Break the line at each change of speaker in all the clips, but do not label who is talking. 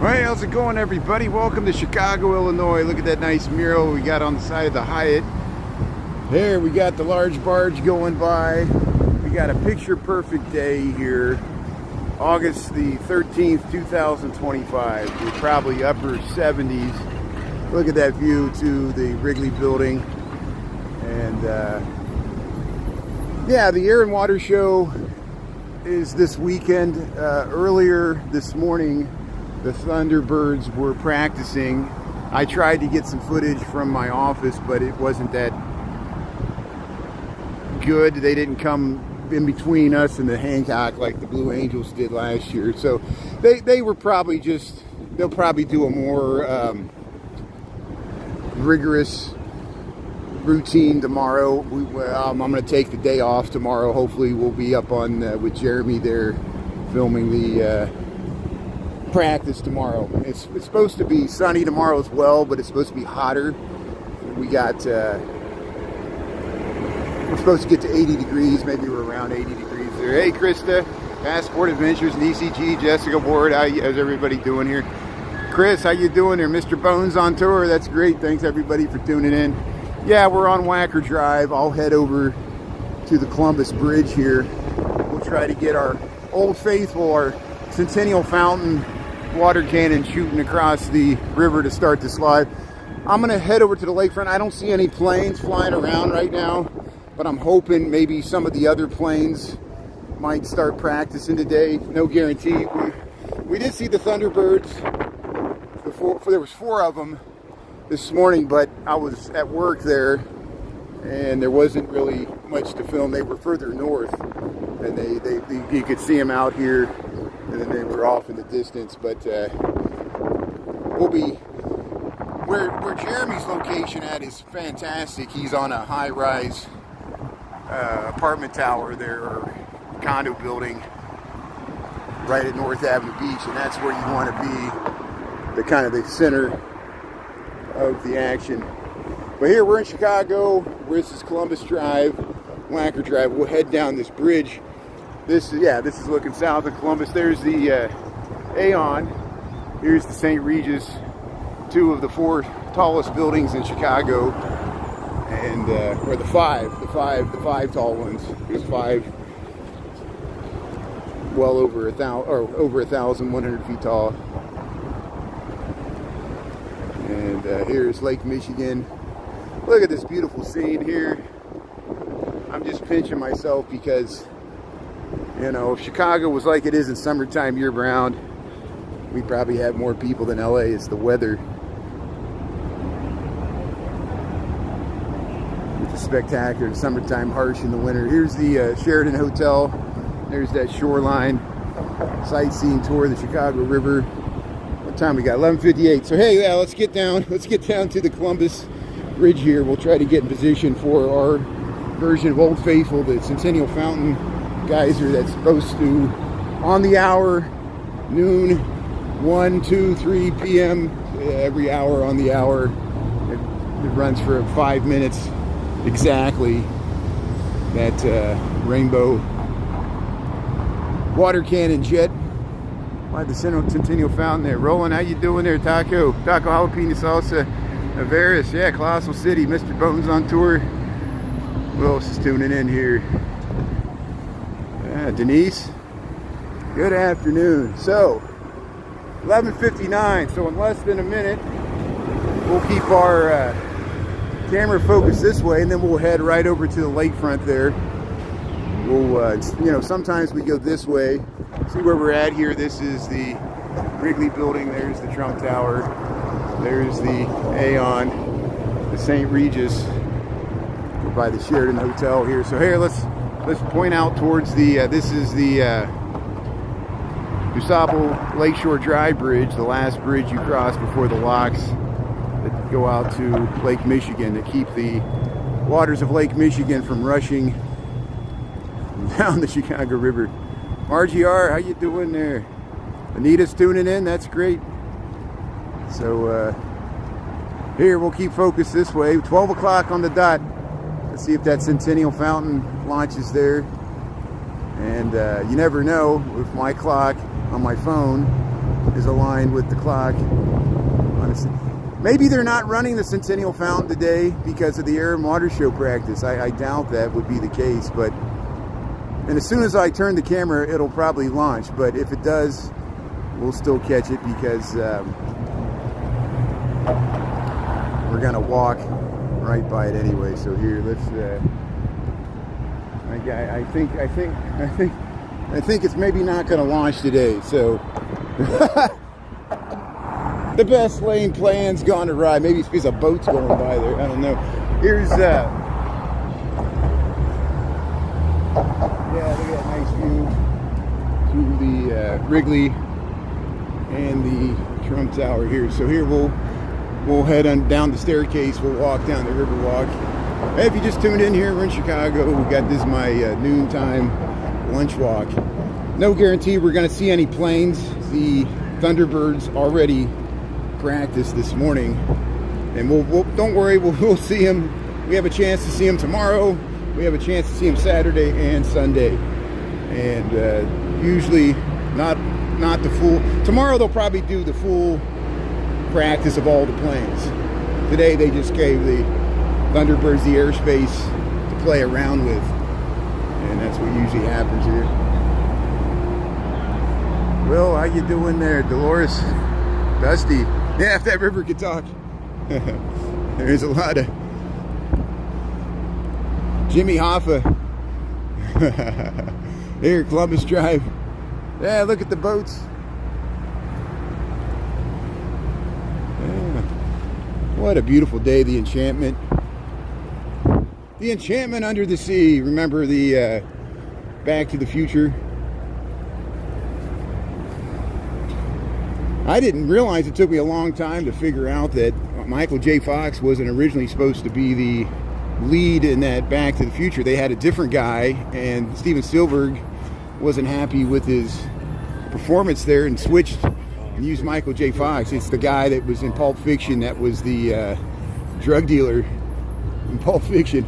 Hey, how's it going, everybody? Welcome to Chicago, Illinois. Look at that nice mural we got on the side of the Hyatt. There, we got the large barge going by. We got a picture-perfect day here. August the 13th, 2025. We're probably upper 70s. Look at that view to the Wrigley building. And, yeah, the Air and Water Show is this weekend. Earlier this morning, the Thunderbirds were practicing. I tried to get some footage from my office, but it wasn't that good. They didn't come in between us and the Hancock like the Blue Angels did last year. So they were probably they'll probably do a more rigorous routine tomorrow. I'm going to take the day off tomorrow. Hopefully we'll be up on with Jeremy there filming the practice tomorrow. It's supposed to be sunny tomorrow as well, but it's supposed to be hotter. We're supposed to get to 80 degrees. Maybe we're around 80 degrees there. Hey, Krista, Passport Adventures and ECG, Jessica Ward, how's everybody doing here? Chris, how you doing there? Mr. Bones on tour. That's great. Thanks everybody for tuning in. Yeah, we're on Wacker Drive. I'll head over to the Columbus Bridge here. We'll try to get our Old Faithful, our Centennial Fountain water cannon shooting across the river to start the slide. I'm going to head over to the lakefront. I don't see any planes flying around right now, but I'm hoping maybe some of the other planes might start practicing today. No guarantee. We did see the Thunderbirds before. There was 4 of them this morning, but I was at work there and there wasn't really much to film. They were further north and you could see them out here, and then they were off in the distance. But we'll be where Jeremy's location at is fantastic. He's on a high-rise apartment tower there, or condo building right at North Avenue Beach, and that's where you want to be, the kind of the center of the action. But here we're in Chicago. This is Columbus Drive, Wacker Drive. We'll head down this bridge. This is looking south of Columbus. There's the Aon. Here's the St. Regis, 2 of the 4 tallest buildings in Chicago, and or the five tall ones. There's 5, well over 1,100 feet tall. And here's Lake Michigan. Look at this beautiful scene here. I'm just pinching myself because, you know, if Chicago was like it is in summertime year-round, we'd probably have more people than LA. It's the weather. It's spectacular. Summertime, harsh in the winter. Here's the Sheraton Hotel. There's that shoreline sightseeing tour of the Chicago River. What time we got? 11:58. So hey, yeah, let's get down to the Columbus Bridge here. We'll try to get in position for our version of Old Faithful, the Centennial Fountain geyser that's supposed to, on the hour, noon, 1, 2, 3 p.m. Every hour on the hour. It runs for 5 minutes exactly. That rainbow water cannon jet by the Centennial Fountain there. Roland, how you doing there? Taco jalapeno salsa. Averis, yeah, Colossal City. Mr. Bones on tour. Who else is tuning in here? Denise, good afternoon. So 11:59, so in less than a minute we'll keep our camera focused this way, and then we'll head right over to the lakefront there. We'll sometimes we go this way. See where we're at here. This is the Wrigley building. There's the Trump Tower. There's the Aon, the St. Regis. We're by the Sheraton Hotel here. So here, let's point out towards the, this is the DuSable Lakeshore Drive Bridge, the last bridge you cross before the locks that go out to Lake Michigan to keep the waters of Lake Michigan from rushing down the Chicago River. Margie R, how you doing there? Anita's tuning in, that's great. So here, we'll keep focused this way. 12 o'clock on the dot. Let's see if that Centennial Fountain launches there. And you never know if my clock on my phone is aligned with the clock. Honestly, maybe they're not running the Centennial Fountain today because of the air and water show practice. I doubt that would be the case, but and as soon as I turn the camera, it'll probably launch. But if it does, we'll still catch it because we're gonna walk right by it anyway. So here, let's. I think it's maybe not gonna launch today. So the best lane plan's gone awry. Maybe it's because a boat's going by there. I don't know. Here's yeah, look at that nice view to the Wrigley and the Trump Tower here. So here we'll head on down the staircase. We'll walk down the Riverwalk. Hey, if you just tuned in here, we're in Chicago. We got this my noontime lunch walk. No guarantee we're going to see any planes. The Thunderbirds already practiced this morning, and we'll don't worry, we'll see them. We have a chance to see them tomorrow. We have a chance to see them Saturday and Sunday, and usually not the full. Tomorrow they'll probably do the full practice of all the planes. Today they just gave the Thunderbirds the airspace to play around with, and that's what usually happens here. Well, how you doing there, Dolores? Dusty. Yeah, if that river could talk. There's a lot of Jimmy Hoffa. Here, Columbus Drive. Yeah, look at the boats. Yeah. What a beautiful day, the enchantment. The enchantment under the sea. Remember the Back to the Future? I didn't realize, it took me a long time to figure out that Michael J. Fox wasn't originally supposed to be the lead in that Back to the Future. They had a different guy, and Steven Spielberg wasn't happy with his performance there and switched and used Michael J. Fox. It's the guy that was in Pulp Fiction that was the drug dealer in Pulp Fiction.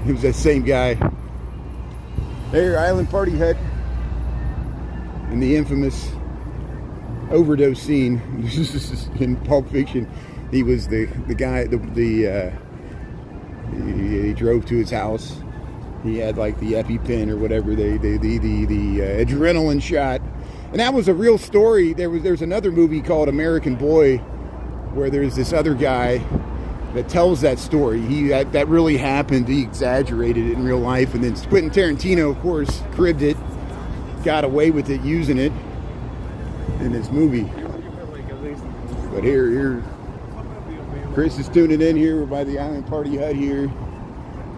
It was that same guy. There, Island Party Hut, and the infamous overdose scene in Pulp Fiction. He was the guy. He drove to his house. He had like the EpiPen or whatever, the adrenaline shot, and that was a real story. There's another movie called American Boy, where there's this other guy that tells that story. That really happened. He exaggerated it in real life, and then Quentin Tarantino, of course, cribbed it, got away with it, using it in his movie. But here Chris is tuning in here. We're by the Island Party Hut here,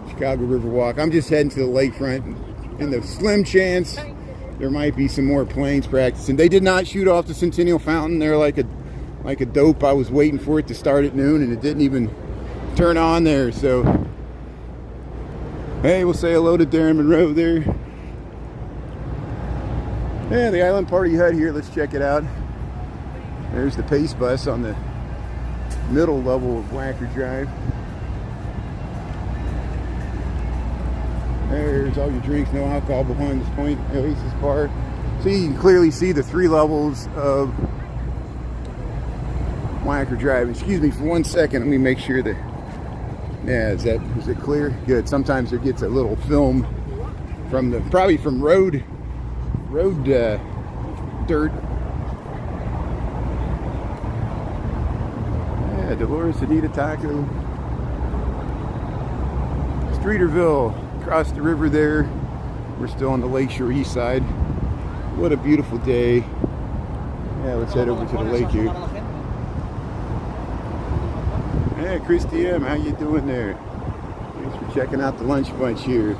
Chicago Riverwalk. I'm just heading to the lakefront, and the slim chance there might be some more planes practicing. They did not shoot off the Centennial Fountain. They're like a dope. I was waiting for it to start at noon, and it didn't even turn on there. So hey, we'll say hello to Darren Monroe there. Yeah, the Island Party Hut here. Let's check it out. There's the Pace Bus on the middle level of Wacker Drive. There's all your drinks, no alcohol behind this point. Oasis Bar. So you can clearly see the 3 levels of Wacker Drive. Excuse me for 1 second. Let me make sure that. Yeah, is it clear? Good. Sometimes there gets a little film from probably from road dirt. Yeah, Dolores Anita Taco. Streeterville, across the river there. We're still on the Lakeshore East side. What a beautiful day. Yeah, let's head over to the lake here. Hey, Christy M, how you doing there? Thanks for checking out the lunch bunch here.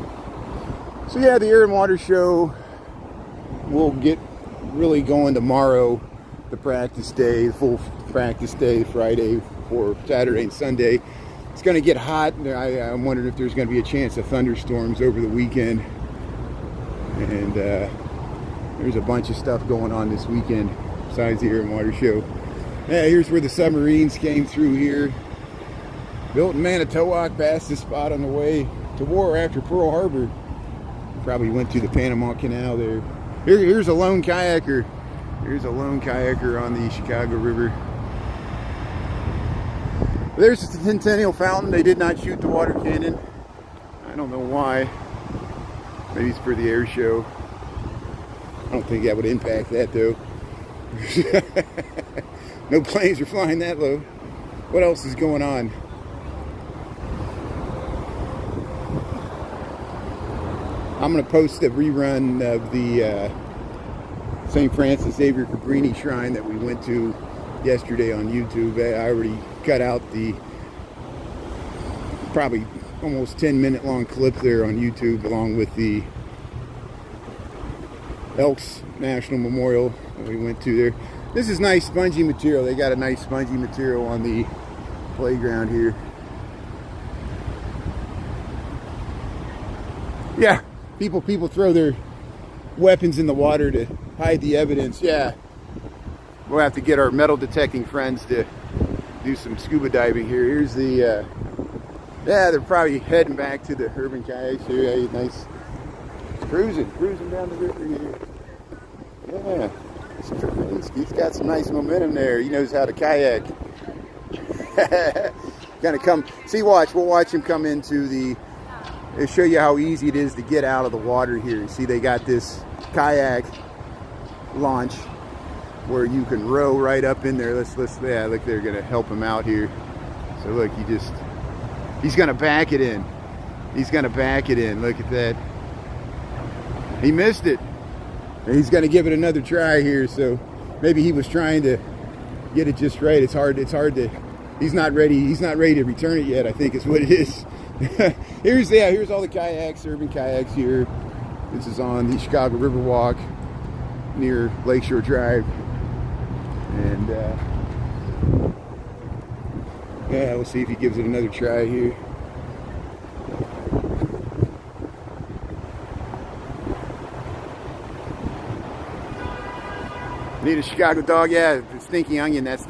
So yeah, the Air and Water Show will get really going tomorrow. The practice day, the full practice day, Friday for Saturday and Sunday. It's going to get hot. I'm wondering if there's going to be a chance of thunderstorms over the weekend. And there's a bunch of stuff going on this weekend besides the Air and Water Show. Yeah, here's where the submarines came through here. Built in Manitowoc, past this spot on the way to war after Pearl Harbor. Probably went to the Panama Canal there. Here's a lone kayaker. Here's a lone kayaker on the Chicago River. There's the Centennial Fountain. They did not shoot the water cannon. I don't know why. Maybe it's for the air show. I don't think that would impact that though. No planes are flying that low. What else is going on? I'm going to post a rerun of the St. Francis Xavier Cabrini Shrine that we went to yesterday on YouTube. I already cut out the probably almost 10-minute long clip there on YouTube, along with the Elks National Memorial that we went to there. This is nice spongy material. They got a nice spongy material on the playground here. Yeah, people throw their weapons in the water to hide the evidence. Yeah, we'll have to get our metal detecting friends to do some scuba diving here. Here's the yeah, they're probably heading back to the urban kayaks here. Yeah, nice cruising down the river here. Yeah, he's got some nice momentum there. He knows how to kayak. Gonna come see, watch, we'll watch him come into the, they show you how easy it is to get out of the water here. See, they got this kayak launch where you can row right up in there. Let's yeah, look, they're gonna help him out here. So look, he's gonna back it in. He's gonna back it in. Look at that. He missed it. And he's gonna give it another try here. So maybe he was trying to get it just right. It's hard to, he's not ready to return it yet, I think is what it is. Here's all the kayaks, urban kayaks here. This is on the Chicago Riverwalk near Lakeshore Drive. And yeah, we'll see if he gives it another try here. Need a Chicago dog? Yeah, the Stinky Onion, that's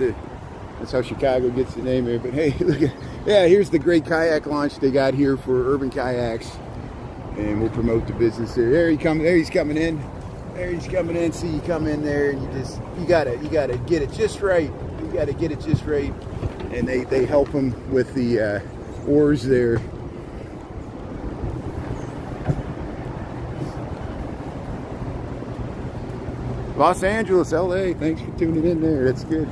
how Chicago gets the name here. But hey, look at, yeah, here's the great kayak launch they got here for urban kayaks. And we'll promote the business there. There he's coming in. There he's coming in. See, you come in there and you gotta get it just right. You gotta get it just right. And they help him with the oars there. Los Angeles, LA, thanks for tuning in there. That's good.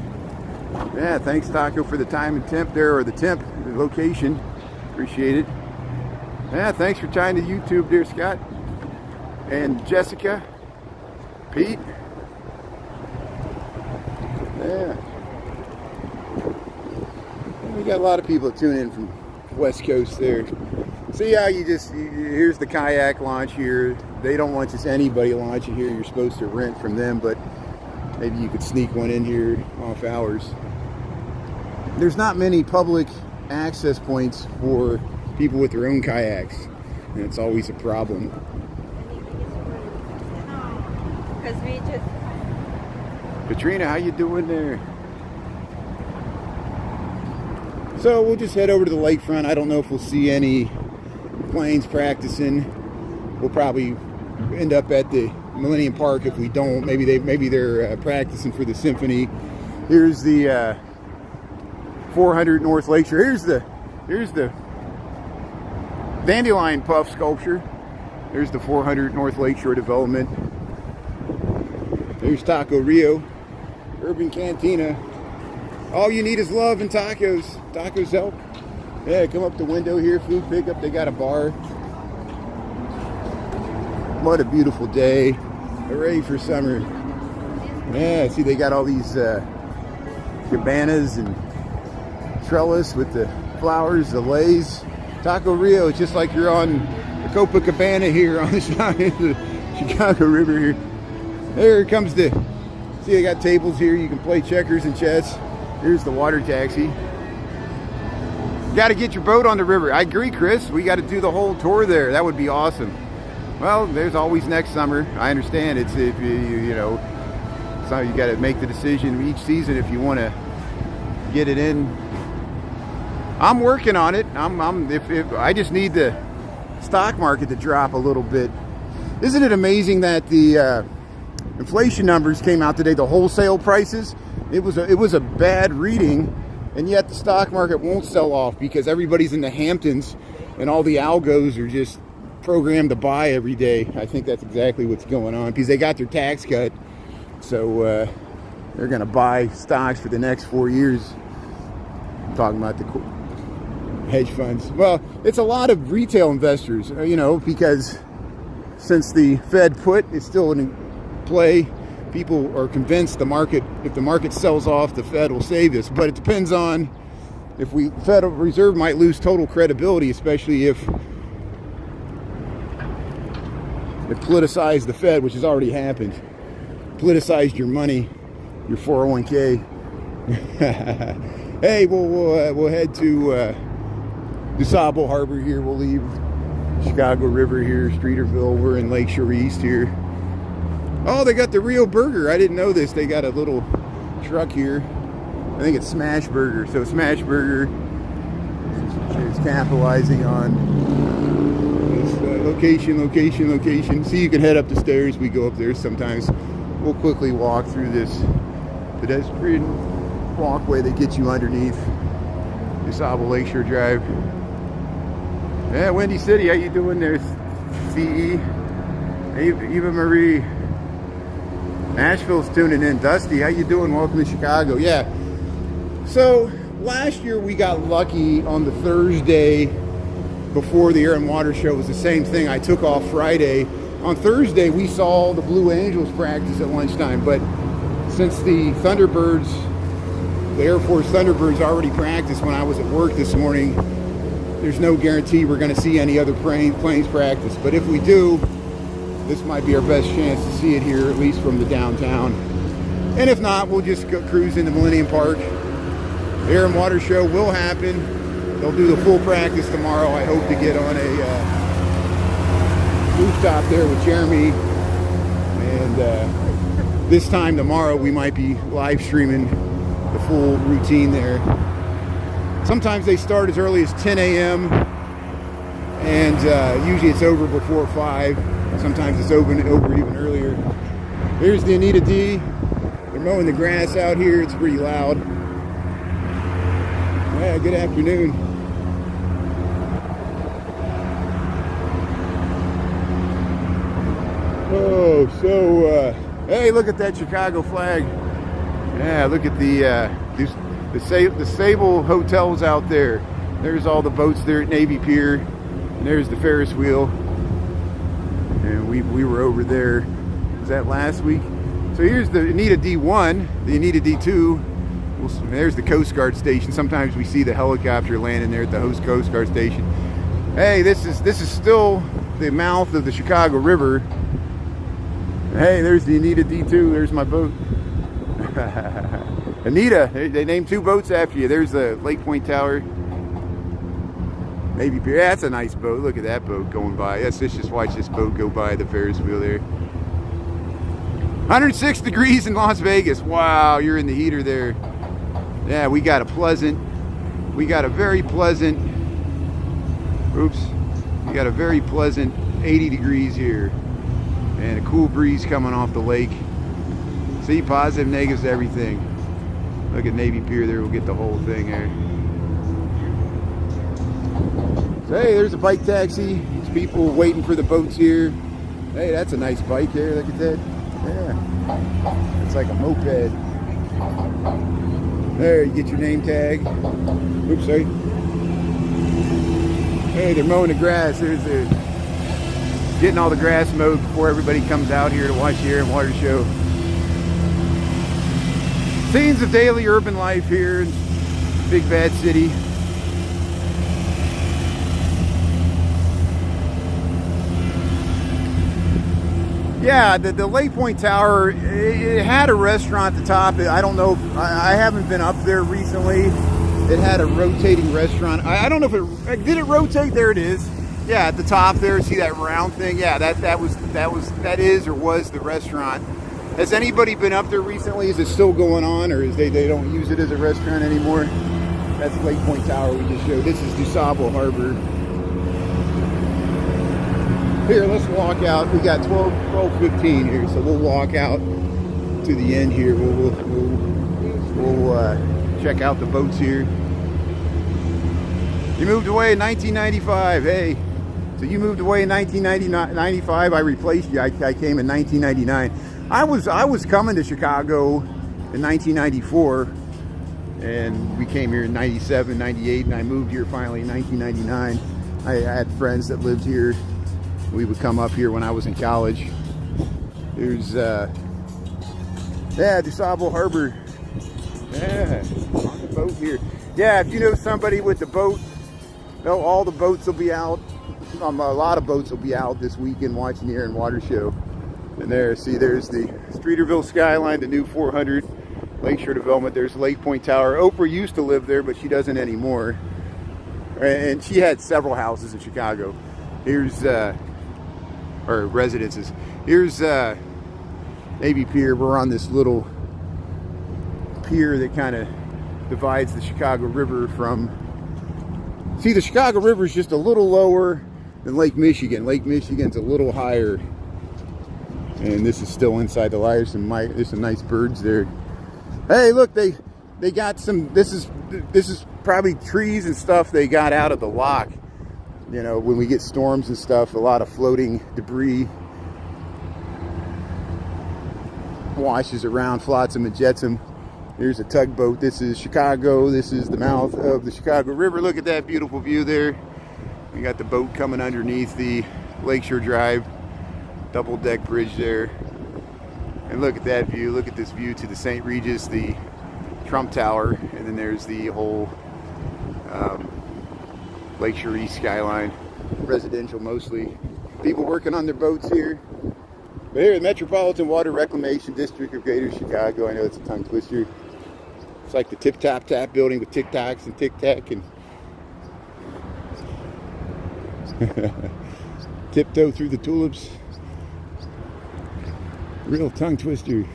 Yeah, thanks Taco for the time and temp there, or the location. Appreciate it. Yeah, thanks for tying to YouTube, dear Scott. And Jessica, Pete. Yeah. We got a lot of people that tune in from West Coast there. See how here's the kayak launch here. They don't want just anybody launching here. You're supposed to rent from them, but maybe you could sneak one in here off hours. There's not many public access points for people with their own kayaks, and it's always a problem. Katrina, how you doing there? So we'll just head over to the lakefront. I don't know if we'll see any planes practicing. We'll probably end up at the Millennium Park. If we don't, maybe they're practicing for the symphony. Here's the 400 North Lakeshore. Here's the dandelion puff sculpture. There's the 400 North Lakeshore development. There's Taco Rio, Urban Cantina. All you need is love and tacos. Tacos help. Yeah, come up the window here, food pickup. They got a bar. What a beautiful day. Hooray for summer. Yeah, see, they got all these cabanas and trellis with the flowers, the leis. Taco Rio, it's just like you're on the Copacabana here on the side of the Chicago River here. There comes see, they got tables here. You can play checkers and chess. Here's the water taxi. You got to get your boat on the river. I agree, Chris. We got to do the whole tour there. That would be awesome. Well, there's always next summer. I understand. It's if you know, so you got to make the decision each season if you want to get it in. I'm working on it. If I just need the stock market to drop a little bit. Isn't it amazing that the inflation numbers came out today, the wholesale prices, it was a bad reading, and yet the stock market won't sell off because everybody's in the Hamptons and all the algos are just programmed to buy every day. I think that's exactly what's going on because they got their tax cut, so they're going to buy stocks for the next 4 years. I'm talking about the hedge funds. Well, it's a lot of retail investors, you know, because since the Fed put is still in play, people are convinced the market, if the market sells off, the Fed will save us. But it depends on if Federal Reserve might lose total credibility, especially if they politicize the Fed, which has already happened. Politicized your money, your 401k. Hey, we'll head to DuSable Harbor here. We'll leave Chicago River here, Streeterville. We're in Lakeshore East here. Oh, they got the Rio Burger. I didn't know this. They got a little truck here. I think it's Smash Burger. So Smash Burger is capitalizing on this location. See, you can head up the stairs. We go up there sometimes. We'll quickly walk through this pedestrian walkway that gets you underneath DuSable Lakeshore Drive. Yeah, Windy City, how you doing there, CE? Eva Marie. Nashville's tuning in. Dusty, how you doing? Welcome to Chicago. Yeah. So last year we got lucky on the Thursday before the Air and Water Show. It was the same thing. I took off Friday. On Thursday we saw the Blue Angels practice at lunchtime, but since the Thunderbirds, the Air Force Thunderbirds already practiced when I was at work this morning, there's no guarantee we're going to see any other planes practice. But if we do, this might be our best chance to see it here, at least from the downtown. And if not, we'll just go cruise into Millennium Park. The Air and Water Show will happen. They'll do the full practice tomorrow. I hope to get on a rooftop there with Jeremy. And this time tomorrow, we might be live streaming the full routine there. Sometimes they start as early as 10 a.m. and usually it's over before 5. Sometimes it's over even earlier. Here's the Anita D. They're mowing the grass out here. It's pretty loud. Yeah, good afternoon. Oh, so, hey, look at that Chicago flag. Yeah, look at the Sable hotels out there. There's all the boats there at Navy Pier. And there's the Ferris wheel. And we were over there. Was that last week? So here's the Anita D1, the Anita D2. There's the Coast Guard station. Sometimes we see the helicopter landing there at the Coast Guard station. Hey, this is still the mouth of the Chicago River. Hey, there's the Anita D2. There's my boat. Anita, they named 2 boats after you. There's the Lake Point Tower. Navy Pier. That's a nice boat. Look at that boat going by. Let's just watch this boat go by the Ferris wheel there. 106 degrees in Las Vegas. Wow, you're in the heater there. Yeah, we got a very pleasant 80 degrees here. And a cool breeze coming off the lake. See, positive, negatives, everything. Look at Navy Pier there. We'll get the whole thing there. So, hey, there's a bike taxi. There's people waiting for the boats here. Hey, that's a nice bike there. Look at that. Yeah. It's like a moped. There, you get your name tag. Oops, sorry. Hey, they're mowing the grass. There's getting all the grass mowed before everybody comes out here to watch the Air and Water Show. Scenes of daily urban life here in Big Bad City. Yeah, the Lake Point Tower, it had a restaurant at the top. I don't know, I haven't been up there recently. It had a rotating restaurant. I don't know if it, did it rotate? There it is. Yeah, at the top there, see that round thing? Yeah, that is or was the restaurant. Has anybody been up there recently? Is it still going on, or is they don't use it as a restaurant anymore? That's Lake Point Tower we just showed. This is DuSable Harbor. Here, let's walk out. We got 12:15 here, so we'll walk out to the end here. We'll check out the boats here. You moved away in 1995. Hey, so you moved away in 1995. I replaced you. I came in 1999. I was coming to Chicago in 1994, and we came here in 97, 98, and I moved here finally in 1999. I had friends that lived here. We would come up here when I was in college. There's DuSable Harbor. Yeah, on the boat here. Yeah, if you know somebody with the boat, no, all the boats will be out. A lot of boats will be out this weekend watching the Air and Water Show. And there, see, there's the Streeterville skyline, the new 400 Lakeshore development. There's Lake Point Tower. Oprah used to live there, but she doesn't anymore. And she had several houses in Chicago. Here's, or residences. Here's Navy Pier. We're on this little pier that kind of divides the Chicago River from... See, the Chicago River is just a little lower than Lake Michigan. Lake Michigan's a little higher. And this is still inside the light. There's some nice birds there. Hey, look, they got some... This is probably trees and stuff they got out of the lock. You know, when we get storms and stuff, a lot of floating debris washes around, flotsam and jetsam. Here's a tugboat. This is Chicago. This is the mouth of the Chicago River. Look at that beautiful view there. We got the boat coming underneath the Lakeshore Drive double-deck bridge there. And look at that view. Look at this view to the St. Regis, the Trump Tower, and then there's the whole Lakeshore East skyline. Residential mostly. People working on their boats here. But here, the Metropolitan Water Reclamation District of Greater Chicago. I know it's a tongue twister. It's like the Tip Tap Tap building with Tic Tacs and Tic Tac and tiptoe through the tulips. Real tongue twister.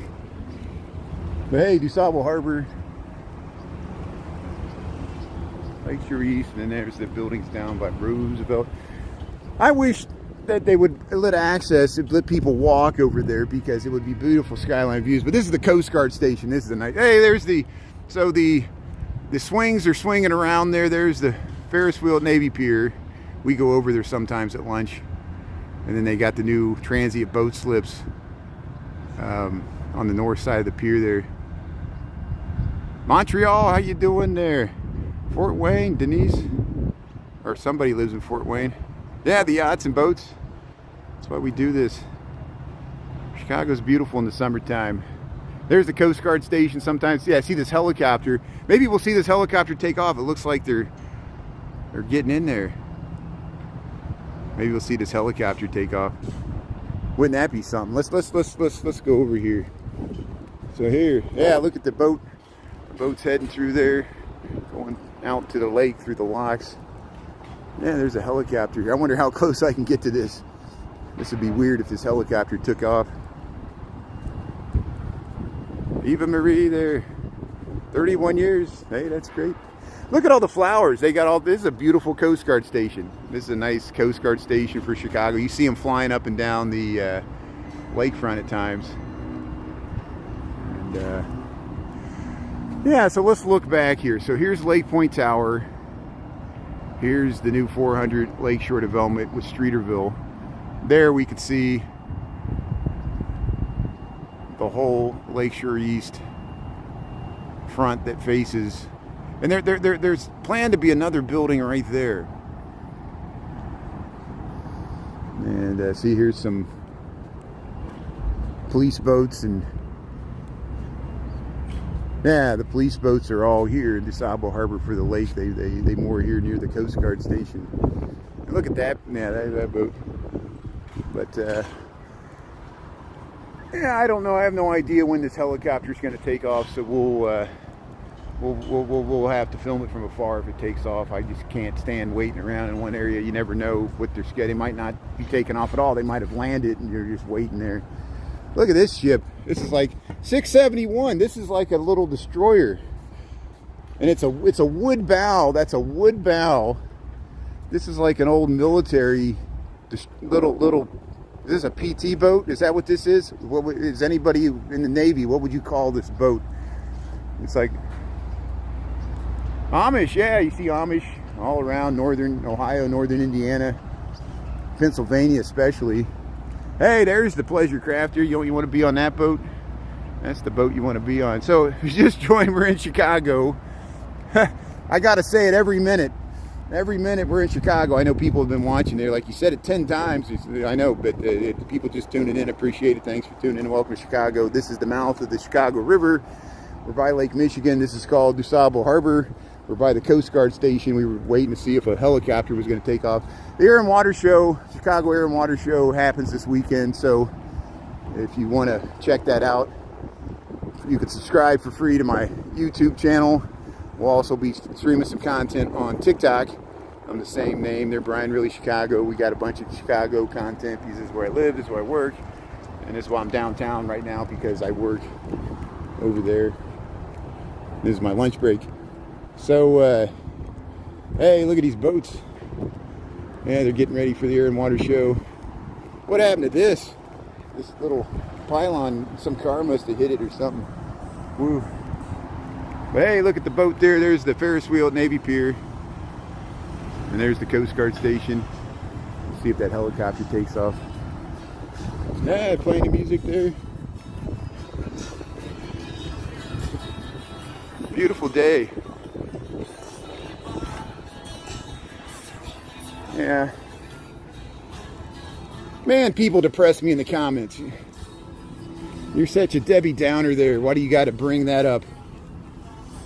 But hey, DuSable Harbor, Lakeshore East, and then there's the buildings down by Roosevelt. I wish that they would let people walk over there, because it would be beautiful skyline views. But this is the Coast Guard station. This is the night. Hey, there's the swings are swinging around there. There's the Ferris wheel at Navy Pier. We go over there sometimes at lunch. And then they got the new transient boat slips on the north side of the pier there. Montreal, how you doing there? Fort Wayne, Denise, or somebody lives in Fort Wayne. Yeah, the yachts and boats. That's why we do this. Chicago's beautiful in the summertime. There's the Coast Guard station sometimes. Yeah, I see this helicopter. Maybe we'll see this helicopter take off. It looks like they're getting in there. Maybe we'll see this helicopter take off. Wouldn't that be something? Let's go over here. So here, yeah, look at the boat. The boat's heading through there, going out to the lake through the locks. Yeah, there's a helicopter here. I wonder how close I can get to this. This would be weird if this helicopter took off. Eva Marie there, 31 years. Hey, that's great. Look at all the flowers. They got all, this is a beautiful Coast Guard station. This is a nice Coast Guard station for Chicago. You see them flying up and down the lakefront at times. And yeah, so let's look back here. So here's Lake Point Tower. Here's the new 400 Lakeshore development with Streeterville. There we could see the whole Lakeshore East front that faces, and there's planned to be another building right there. And see, here's some police boats, and yeah, the police boats are all here in DuSable Harbor for the lake. They moor here near the Coast Guard station. And look at that, yeah, that boat. But yeah, I don't know. I have no idea when this helicopter is going to take off. So we'll have to film it from afar if it takes off. I just can't stand waiting around in one area. You never know what they're getting. They might not be taking off at all. They might have landed and you're just waiting there. Look at this ship. This is like 671. This is like a little destroyer, and it's a wood bow. That's a wood bow. This is like an old military this little. Is this a PT boat? Is that what this is? What is anybody in the Navy? What would you call this boat? It's like Amish. Yeah, you see Amish all around northern Ohio, northern Indiana, Pennsylvania especially. Hey, there's the pleasure crafter. You want to be on that boat? That's the boat you want to be on. So if you just joined, we're in Chicago. I gotta say it every minute. Every minute we're in Chicago. I know people have been watching there. Like you said it 10 times. I know, but people just tuning in. Appreciate it. Thanks for tuning in. Welcome to Chicago. This is the mouth of the Chicago River. We're by Lake Michigan. This is called DuSable Harbor. We're by the Coast Guard station. We were waiting to see if a helicopter was going to take off. The Air and Water Show, Chicago Air and Water Show happens this weekend. So if you want to check that out, you can subscribe for free to my YouTube channel. We'll also be streaming some content on TikTok. I'm the same name. They're Brian Really Chicago. We got a bunch of Chicago content. This is where I live. This is where I work. And this is why I'm downtown right now, because I work over there. This is my lunch break. So, hey, look at these boats. Yeah, they're getting ready for the Air and Water Show. What happened to this? This little pylon, some car must have hit it or something. Woo. But hey, look at the boat there. There's the Ferris wheel at Navy Pier. And there's the Coast Guard station. Let's see if that helicopter takes off. Yeah, playing the music there. Beautiful day. Yeah. Man, people depress me in the comments. You're such a Debbie Downer there. Why do you got to bring that up?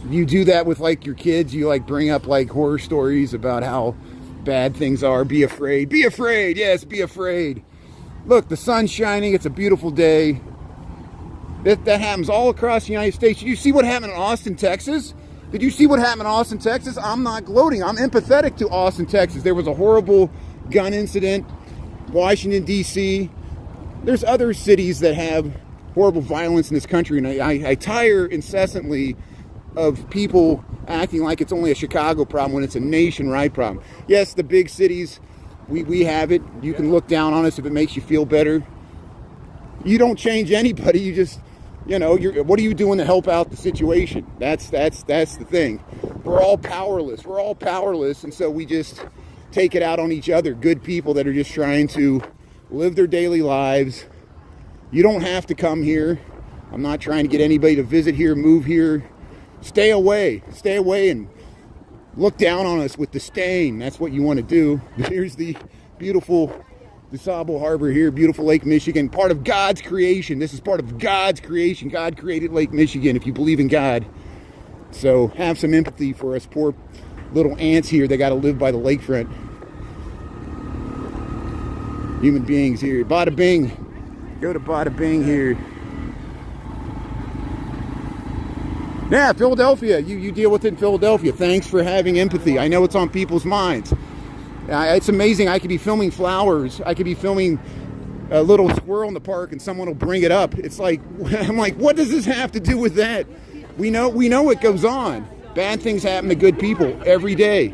You do that with like your kids. You like bring up like horror stories about how bad things are. Be afraid. Be afraid. Yes, be afraid. Look, the sun's shining. It's a beautiful day. That happens all across the United States. Did you see what happened in Austin, Texas? Did you see what happened in Austin, Texas? I'm not gloating. I'm empathetic to Austin, Texas. There was a horrible gun incident. Washington, D.C. There's other cities that have horrible violence in this country, and I tire incessantly of people acting like it's only a Chicago problem when it's a nationwide problem. Yes, the big cities, we have it. You can look down on us if it makes you feel better. You don't change anybody. You just, you know, what are you doing to help out the situation? That's the thing. We're all powerless. We're all powerless, and so we just take it out on each other. Good people that are just trying to live their daily lives. You don't have to come here. I'm not trying to get anybody to visit here, move here. Stay away and look down on us with disdain. That's what you want to do. Here's the beautiful DuSable Harbor here, beautiful Lake Michigan, part of God's creation. This is part of God's creation. God created Lake Michigan, if you believe in God. So have some empathy for us poor little ants here that got to live by the lakefront. Human beings here. Bada bing. Go to Bada Bing here. Yeah, Philadelphia. You deal with it in Philadelphia. Thanks for having empathy. I know it's on people's minds. It's amazing. I could be filming flowers. I could be filming a little squirrel in the park, and someone will bring it up. It's like, I'm like, what does this have to do with that? We know what goes on. Bad things happen to good people every day.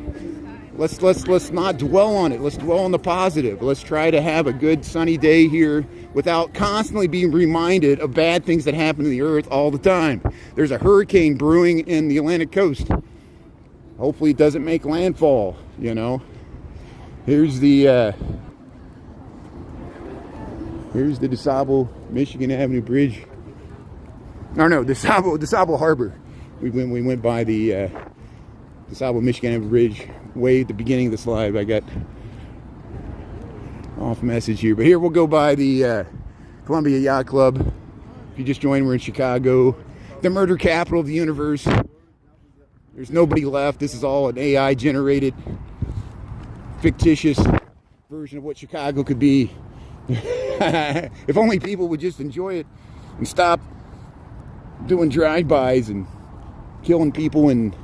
Let's not dwell on it. Let's dwell on the positive. Let's try to have a good sunny day here without constantly being reminded of bad things that happen to the earth all the time. There's a hurricane brewing in the Atlantic coast. Hopefully it doesn't make landfall, you know. Here's the DuSable Michigan Avenue Bridge. No, DuSable Harbor. We went by the DuSable Michigan Avenue Bridge way at the beginning of the slide. I got off message here, but here we'll go by the Columbia Yacht Club. If you just joined, we're in Chicago, the murder capital of the universe. There's nobody left. This is all an AI generated, fictitious version of what Chicago could be. If only people would just enjoy it and stop doing drive-bys and killing people in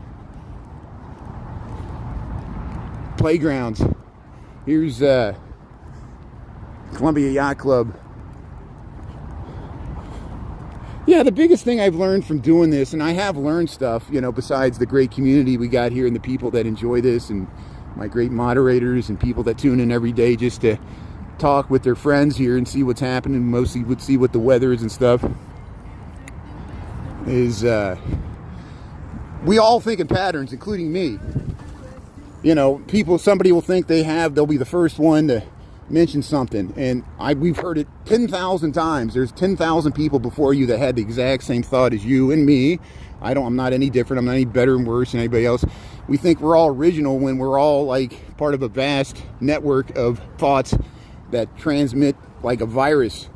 playgrounds. Here's Columbia Yacht Club. Yeah, the biggest thing I've learned from doing this, and I have learned stuff, you know, besides the great community we got here and the people that enjoy this and my great moderators and people that tune in every day just to talk with their friends here and see what's happening, mostly would see what the weather is and stuff, is we all think in patterns, including me. You know, somebody will think they'll be the first one to mention something, and we've heard it 10,000 times. There's 10,000 people before you that had the exact same thought as you and me. I'm not any different. I'm not any better and worse than anybody else. We think we're all original when we're all like part of a vast network of thoughts that transmit like a virus,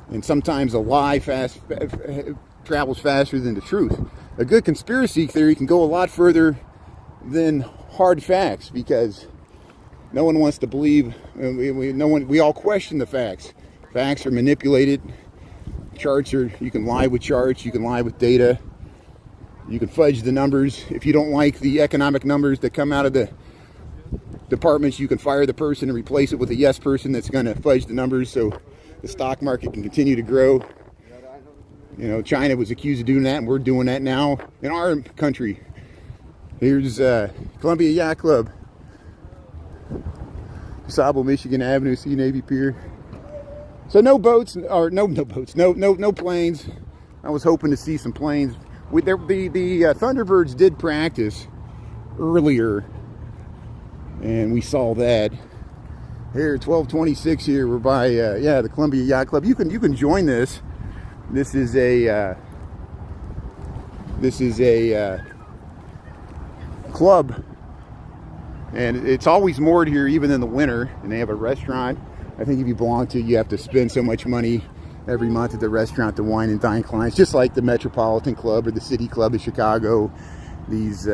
and sometimes a lie travels faster than the truth. A good conspiracy theory can go a lot further than hard facts, because no one wants to believe. We all question the facts. Facts are manipulated. You can lie with charts. You can lie with data. You can fudge the numbers. If you don't like the economic numbers that come out of the departments, you can fire the person and replace it with a yes person that's going to fudge the numbers so the stock market can continue to grow. You know, China was accused of doing that, and we're doing that now in our country. Here's Columbia Yacht Club, DuSable, Michigan Avenue, Sea Navy Pier. So no boats, or no planes. I was hoping to see some planes. The Thunderbirds did practice earlier, and we saw that. Here, 1226 here, we're by the Columbia Yacht Club. You can join this. This is a club, and it's always moored here even in the winter, and they have a restaurant. I think if you belong to it, you have to spend so much money every month at the restaurant to wine and dine clients, just like the Metropolitan Club or the City Club of Chicago, these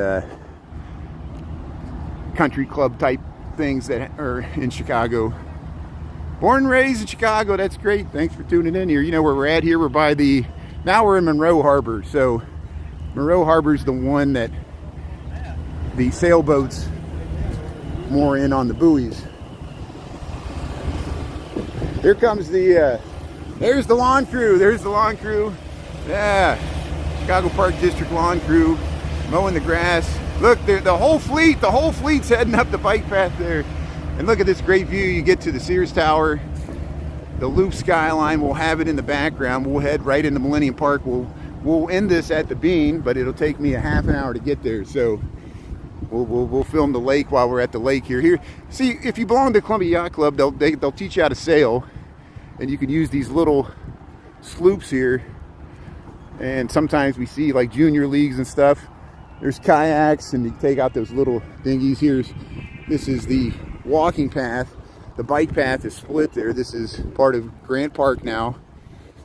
country club type things that are in Chicago. Born and raised in Chicago. That's great. Thanks for tuning in here. You know where we're at here. Now we're in Monroe Harbor. So Monroe Harbor is the one that the sailboats moor in on the buoys. Here comes there's the lawn crew. There's the lawn crew. Yeah. Chicago Park District lawn crew mowing the grass. Look, the whole fleet's heading up the bike path there. And look at this great view. You get to the Sears Tower, the Loop skyline. We'll have it in the background. We'll head right into Millennium Park. We'll end this at the Bean, but it'll take me a half an hour to get there. So we'll film the lake while we're at the lake here. Here, see, if you belong to Columbia Yacht Club, they'll teach you how to sail, and you can use these little sloops here. And sometimes we see like junior leagues and stuff. There's kayaks, and you take out those little dinghies. This is the walking path. The bike path is split there. This is part of Grant Park now.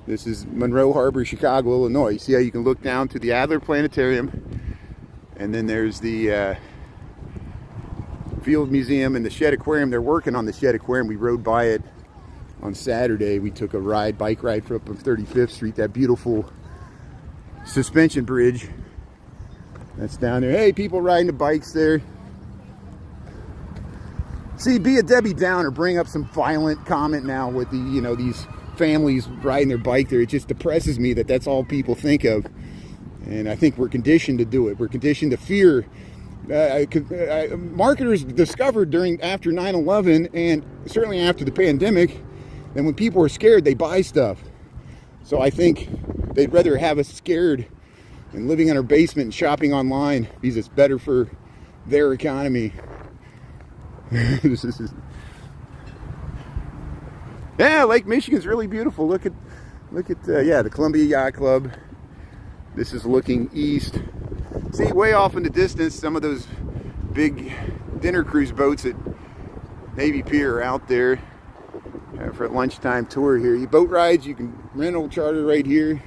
This is Monroe Harbor, Chicago, Illinois. You see how you can look down to the Adler Planetarium, and then there's the Field Museum and the Shed Aquarium. They're working on the Shed Aquarium. We rode by it on Saturday. We took a bike ride up on 35th Street, that beautiful suspension bridge that's down there. Hey, people riding the bikes there. See, be a Debbie Downer, bring up some violent comment now with these families riding their bike there. It just depresses me that that's all people think of, and I think we're conditioned to do it. We're conditioned to fear. Marketers discovered after 9/11, and certainly after the pandemic, that when people are scared, they buy stuff. So I think they'd rather have us scared and living in our basement and shopping online because it's better for their economy. Yeah, Lake Michigan's really beautiful. Look at the Columbia Yacht Club. This is looking east. See, way off in the distance, some of those big dinner cruise boats at Navy Pier are out there for a lunchtime tour here. Boat rides, you can rental charter right here.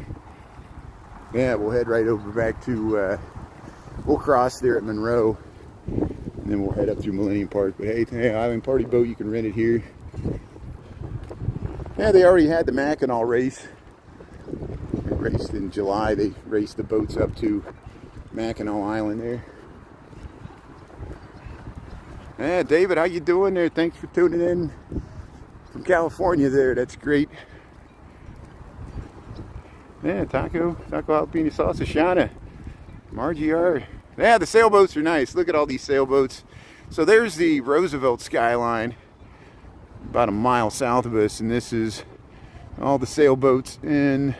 Yeah, we'll head right over back to, we'll cross there at Monroe, and then we'll head up through Millennium Park. But hey, Island Party Boat, you can rent it here. Yeah, they already had the Mackinac race. They raced in July. They raced the boats up to Mackinac Island there. Yeah, David, how you doing there? Thanks for tuning in from California there. That's great. Yeah, Taco Alpini Salsa, Shauna, Margie R. Yeah, the sailboats are nice. Look at all these sailboats. So there's the Roosevelt skyline. about a mile south of us, and this is all the sailboats in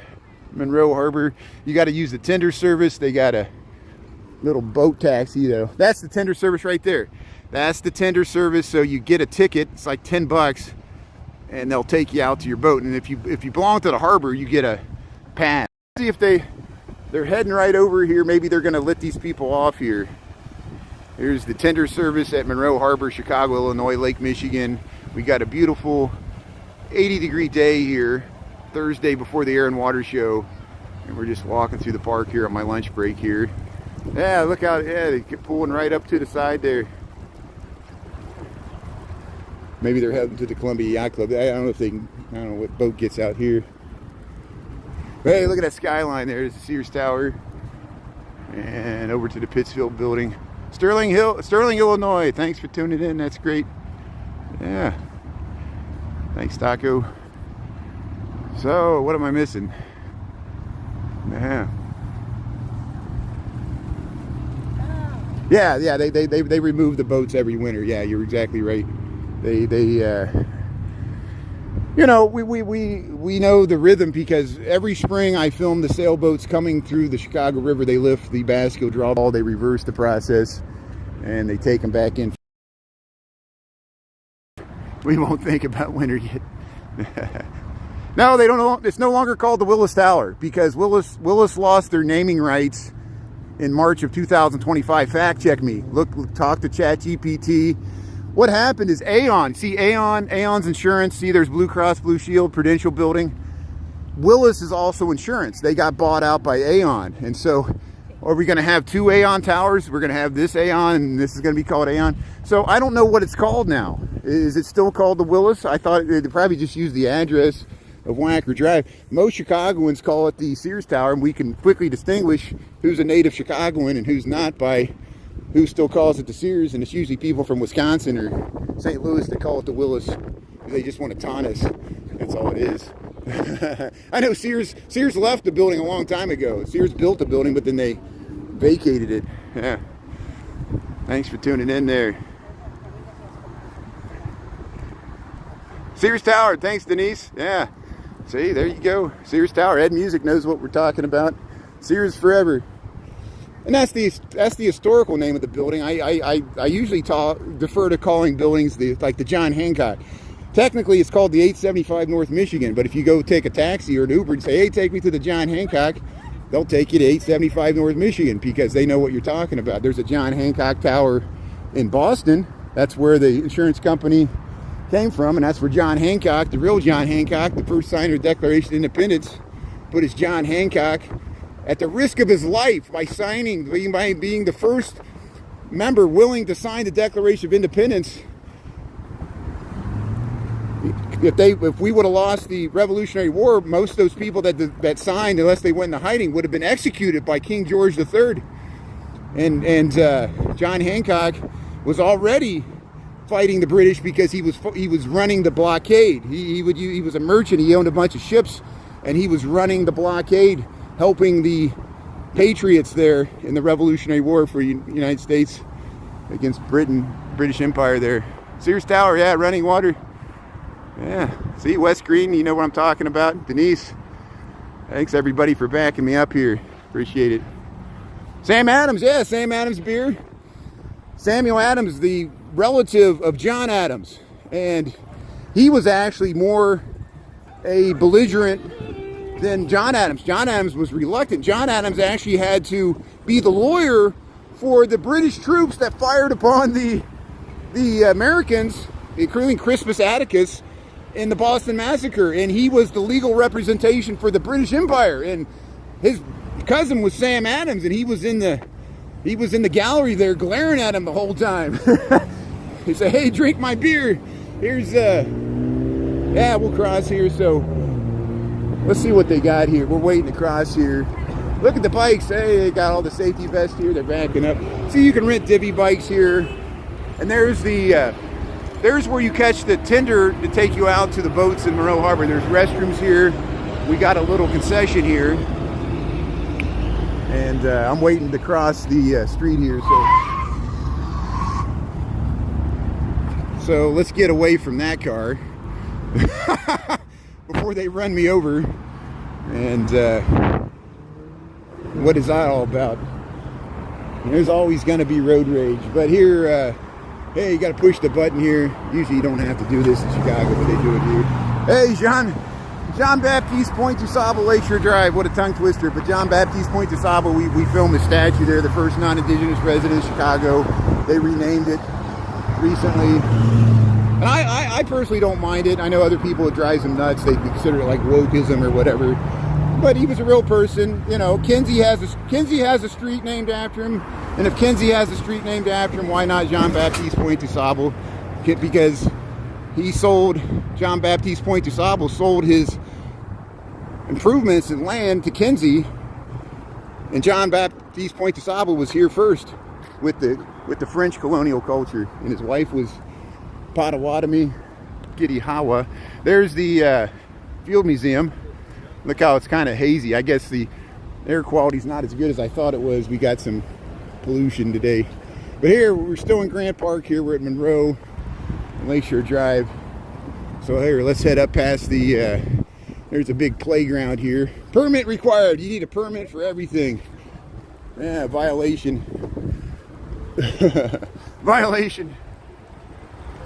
Monroe Harbor. You got to use the tender service. They got a little boat taxi though. That's the tender service right there. That's the tender service. So you get a ticket. It's like $10, and they'll take you out to your boat. And if you belong to the harbor, you get a pass. See if they're heading right over here. Maybe they're going to let these people off here. Here's the tender service at Monroe Harbor, Chicago, Illinois, Lake Michigan. We got a beautiful 80-degree day here, Thursday before the Air and Water Show, and we're just walking through the park here on my lunch break here. Yeah, look out! Yeah, they get pulling right up to the side there. Maybe they're heading to the Columbia Yacht Club. I don't know if they can. I don't know what boat gets out here. But hey, look at that skyline there. There's the Sears Tower, and over to the Pittsfield Building. Sterling, Illinois. Thanks for tuning in. That's great. Yeah. Thanks, Taco. So, what am I missing? Yeah, they remove the boats every winter. Yeah, you're exactly right. You know, we know the rhythm, because every spring I film the sailboats coming through the Chicago River. They lift the bascule draw ball, they reverse the process, and they take them back in. We won't think about winter yet. No, they don't know. It's no longer called the Willis Tower, because Willis lost their naming rights in March of 2025. Fact check me. Look, talk to ChatGPT. What happened is Aon. See Aon's insurance. See, there's Blue Cross Blue Shield, Prudential Building. Willis is also insurance. They got bought out by Aon, and so are we going to have two Aon towers? We're going to have this Aon, and this is going to be called Aon. So I don't know what it's called now. Is it still called the Willis? I thought they'd probably just use the address of Wacker Drive. Most Chicagoans call it the Sears Tower, and we can quickly distinguish who's a native Chicagoan and who's not by who still calls it the Sears, and it's usually people from Wisconsin or St. Louis that call it the Willis. They just want to taunt us. That's all it is. I know Sears left the building a long time ago. Sears built the building, but then they vacated it. Yeah. Thanks for tuning in there. Sears Tower. Thanks, Denise. Yeah. See, there you go. Sears Tower. Ed Music knows what we're talking about. Sears forever. And that's the historical name of the building. I usually defer to calling buildings like the John Hancock. Technically, it's called the 875 North Michigan, but if you go take a taxi or an Uber and say, hey, take me to the John Hancock, they'll take you to 875 North Michigan, because they know what you're talking about. There's a John Hancock Tower in Boston. That's where the insurance company came from, and that's where John Hancock, the real John Hancock, the first signer of the Declaration of Independence, put his John Hancock at the risk of his life by being the first member willing to sign the Declaration of Independence. If we would have lost the Revolutionary War, most of those people that signed, unless they went into hiding, would have been executed by King George III. And John Hancock was already fighting the British because he was running the blockade. He was a merchant. He owned a bunch of ships, and he was running the blockade, helping the patriots there in the Revolutionary War for the United States against Britain, British Empire there. Sears Tower, yeah, running water. Yeah, see, West Green, you know what I'm talking about. Denise, thanks everybody for backing me up here. Appreciate it. Sam Adams, yeah, Sam Adams beer. Samuel Adams, the relative of John Adams. And he was actually more a belligerent than John Adams. John Adams was reluctant. John Adams actually had to be the lawyer for the British troops that fired upon the Americans, including Crispus Attucks, in the Boston Massacre, and he was the legal representation for the British Empire. And his cousin was Sam Adams, and he was in the gallery there glaring at him the whole time. He said, hey, drink my beer. Here's yeah, we'll cross here. So let's see what they got here. We're waiting to cross here. Look at the bikes. Hey, they got all the safety vests here. They're backing up. See, you can rent divvy bikes here. And there's there's where you catch the tender to take you out to the boats in Monroe Harbor. There's restrooms here. We got a little concession here. And I'm waiting to cross the street here. So let's get away from that car. before they run me over. And what is that all about? There's always going to be road rage. But here, hey, you got to push the button here. Usually you don't have to do this in Chicago, but they do it here. Hey, Jean Baptiste Point du Sable, Lakeshore Drive. What a tongue twister. But Jean Baptiste Point du Sable, we filmed a statue there, the first non-Indigenous resident of Chicago. They renamed it recently. And I personally don't mind it. I know other people, it drives them nuts. They consider it like wokeism or whatever. But he was a real person. You know, Kinsey has a street named after him. And if Kinsey has a street named after him, why not Jean Baptiste Point du Sable? Because he sold, Jean Baptiste Point du Sable sold his improvements in land to Kinsey. And Jean Baptiste Point du Sable was here first with the French colonial culture. And his wife was Potawatomi, Giddihawa. There's the Field Museum. Look how it's kind of hazy. I guess the air quality's not as good as I thought it was. We got some pollution today. But here, we're still in Grant Park here. We're at Monroe, Lakeshore Drive. So here, let's head up past the, there's a big playground here. Permit required. You need a permit for everything. Yeah, violation. Violation.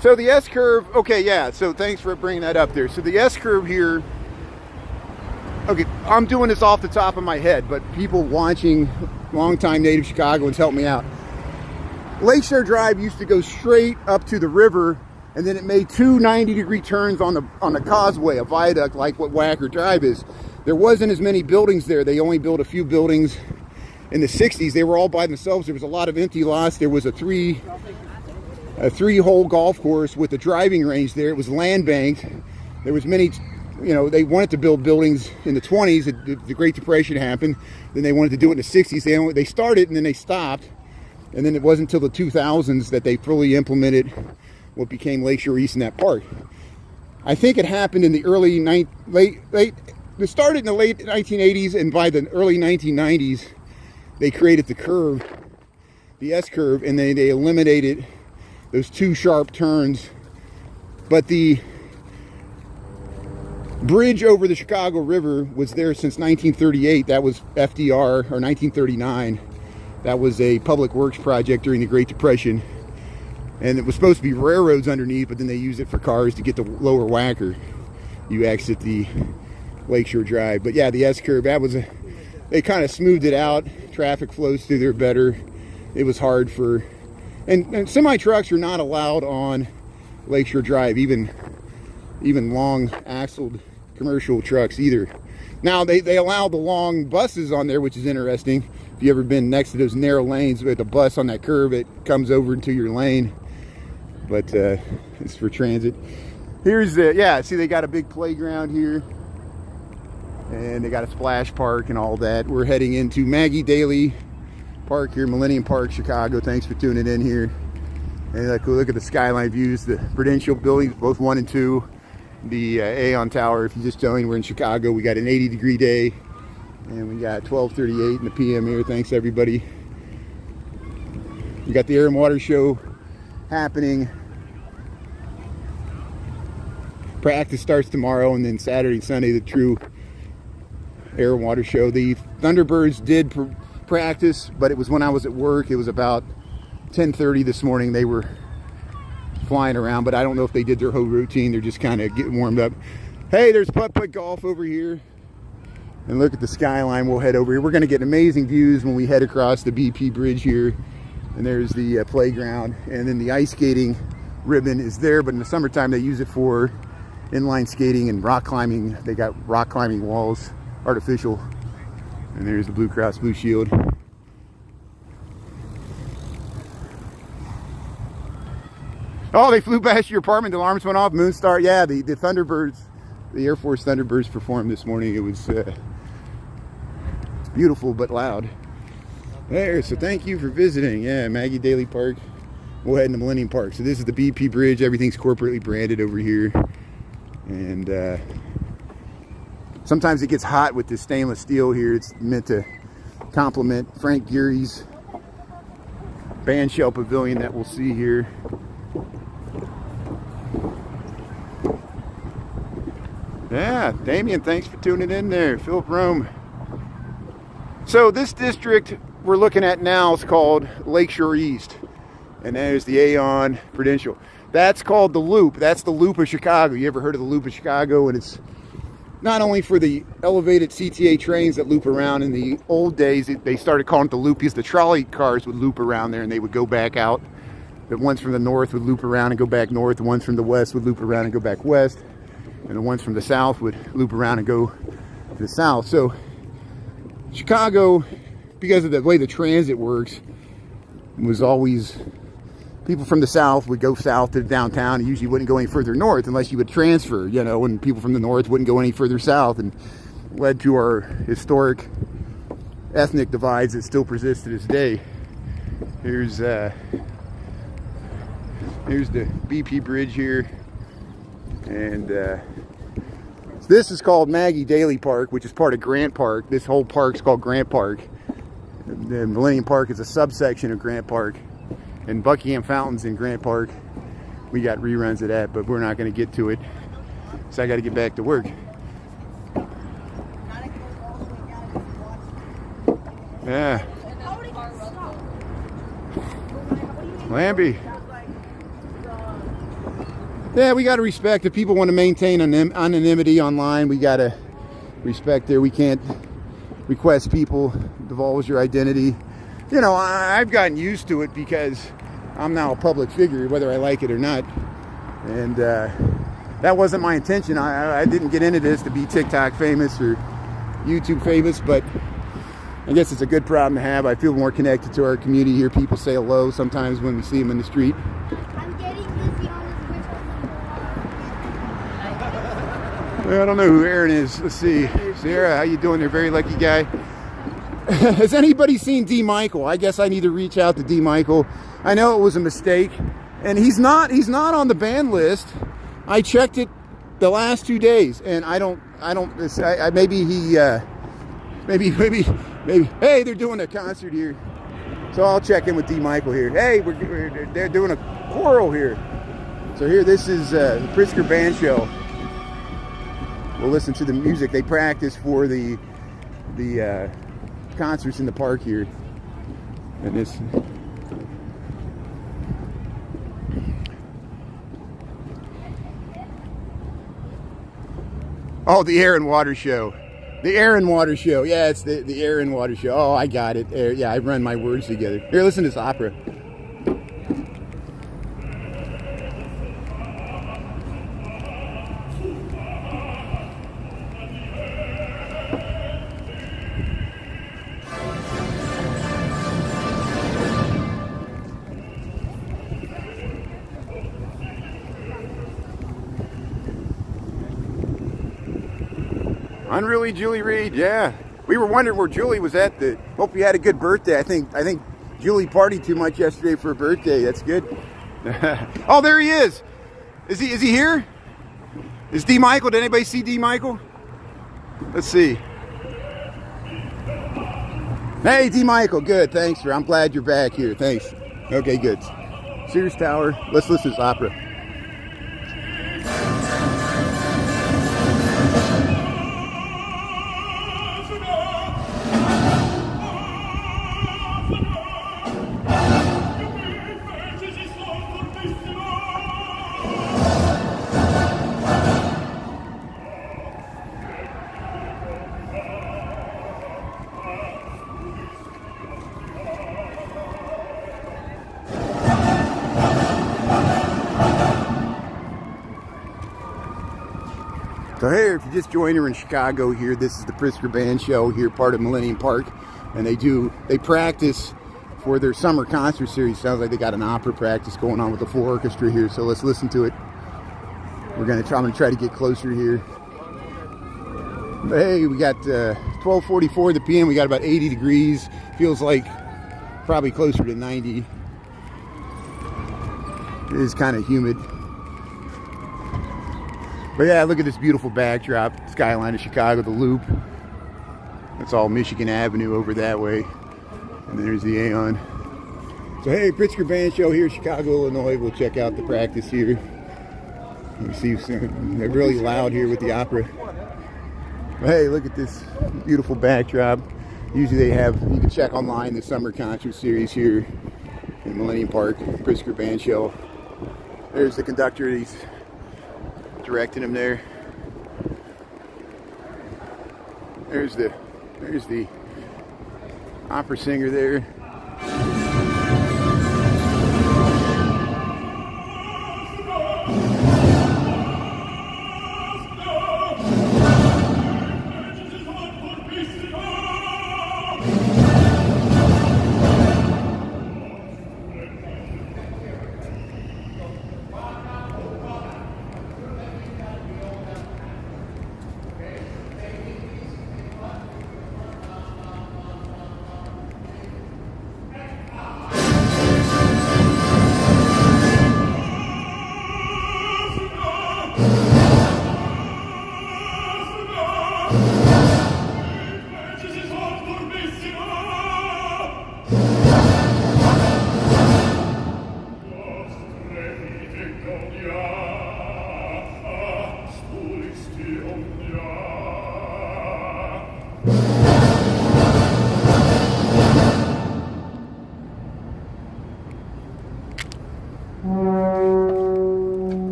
So the S-curve, okay, yeah, so thanks for bringing that up there. So the S-curve here, okay, I'm doing this off the top of my head, but people watching, longtime native Chicagoans, help me out. Lakeshore Drive used to go straight up to the river, and then it made two 90-degree turns on the causeway, a viaduct like what Wacker Drive is. There wasn't as many buildings there. They only built a few buildings in the 60s. They were all by themselves. There was a lot of empty lots. There was a three-hole golf course with a driving range there. It was land banked. There was many, you know, they wanted to build buildings in the 20s. The Great Depression happened. Then they wanted to do it in the 60s. They started and then they stopped. And then it wasn't until the 2000s that they fully implemented what became Lakeshore East in that park. I think it happened in the it started in the late 1980s, and by the early 1990s, they created the curve, the S-curve, and they eliminated those two sharp turns. But the bridge over the Chicago River was there since 1938. That was FDR, or 1939. That was a public works project during the Great Depression. And it was supposed to be railroads underneath, but then they used it for cars to get to Lower Wacker. You exit the Lakeshore Drive. But yeah, the S-curve, they kind of smoothed it out. Traffic flows through there better. It was hard for, and semi-trucks are not allowed on Lakeshore Drive, even long axled commercial trucks either. Now they allow the long buses on there, which is interesting. If you ever been next to those narrow lanes with a bus on that curve, it comes over into your lane. But it's for transit. Here's the, yeah, see, they got a big playground here. And they got a splash park and all that. We're heading into Maggie, Daley Park here, Millennium Park, Chicago. Thanks for tuning in here. And look at the skyline views, the Prudential buildings, both 1 and 2. The Aon Tower, if you just joined, we're in Chicago. We got an 80-degree day. And we got 12:38 in the PM here. Thanks, everybody. We got the Air and Water Show happening. Practice starts tomorrow, and then Saturday and Sunday, the true Air and Water Show. The Thunderbirds did practice, but it was when I was at work. It was about 10:30 this morning. They were flying around, but I don't know if they did their whole routine. They're just kind of getting warmed up. Hey, there's putt-putt golf over here. And look at the skyline. We'll head over here. We're going to get amazing views when we head across the BP Bridge here. And there's the playground. And then the ice skating ribbon is there, but in the summertime they use it for inline skating and rock climbing. They got rock climbing walls, artificial. And there's the Blue Cross Blue Shield. Oh, they flew past your apartment. The alarms went off. Moonstar. Yeah, the Thunderbirds, the Air Force Thunderbirds performed this morning. It was beautiful but loud. There, so thank you for visiting. Yeah, Maggie, Daley Park. We'll head into Millennium Park. So this is the BP Bridge. Everything's corporately branded over here. And sometimes it gets hot with this stainless steel here. It's meant to complement Frank Geary's bandshell pavilion that we'll see here. Yeah, Damien, thanks for tuning in there. Philip Rome. So this district we're looking at now is called Lakeshore East. And there's the Aon Prudential. That's called the Loop. That's the Loop of Chicago. You ever heard of the Loop of Chicago? And it's not only for the elevated CTA trains that loop around. In the old days, they started calling it the Loop because the trolley cars would loop around there and they would go back out. The ones from the north would loop around and go back north. The ones from the west would loop around and go back west. And the ones from the south would loop around and go to the south. So Chicago, because of the way the transit works, was always, people from the south would go south to downtown and usually wouldn't go any further north unless you would transfer, you know, and people from the north wouldn't go any further south, and led to our historic ethnic divides that still persist to this day. Here's the BP Bridge here, and this is called Maggie Daley Park, which is part of Grant Park. This whole park's called Grant Park. The Millennium Park is a subsection of Grant Park, and Buckingham Fountains in Grant Park. We got reruns of that, but we're not going to get to it, so I got to get back to work. Yeah. Lambie. Yeah, we got to respect. If people want to maintain anonymity online, we got to respect there. We can't request people divulge your identity. You know, I've gotten used to it because I'm now a public figure, whether I like it or not. And that wasn't my intention. I didn't get into this to be TikTok famous or YouTube famous, but I guess it's a good problem to have. I feel more connected to our community here. People say hello sometimes when we see them in the street.
I'm getting busy on this bridge.
I don't know who Aaron is. Let's see. Sarah, how you doing there? Very lucky guy. Has anybody seen D. Michael? I guess I need to reach out to D. Michael. I know it was a mistake, and he's not on the ban list. I checked it the last 2 days, and maybe he, maybe. Hey, they're doing a concert here, so I'll check in with D. Michael here. Hey, they're doing a choral here. So here, this is the Pritzker Band Show. We'll listen to the music. They practice for the concerts in the park here. And this. Oh, the Air and Water Show. The Air and Water Show. Yeah, it's the Air and Water Show. Oh, I got it. Yeah, I run my words together. Here, listen to this opera. Unruly Julie Reed, yeah. We were wondering where Julie was at. Hope you had a good birthday. I think Julie partied too much yesterday for her birthday. That's good. Oh, there he is. Is he here? Is D. Michael? Did anybody see D. Michael? Let's see. Hey, D. Michael. Good. Thanks, sir. I'm glad you're back here. Thanks. Okay, good. Sears Tower. Let's listen to this opera. So here, if you just joined her in Chicago here, this is the Pritzker Band Show here, part of Millennium Park. And they practice for their summer concert series. Sounds like they got an opera practice going on with the full orchestra here. So let's listen to it. I'm gonna try to get closer here. But hey, we got 12:44 the PM. We got about 80 degrees. Feels like probably closer to 90. It is kind of humid. But yeah, look at this beautiful backdrop. Skyline of Chicago, the Loop. That's all Michigan Avenue over that way. And there's the Aon. So hey, Pritzker Band Show here, Chicago, Illinois. We'll check out the practice here. You see, they're really loud here with the opera. Hey, look at this beautiful backdrop. Usually they have, you can check online, the summer concert series here in Millennium Park, Pritzker Band Show. There's the conductor, he's directing him there. There's the opera singer there.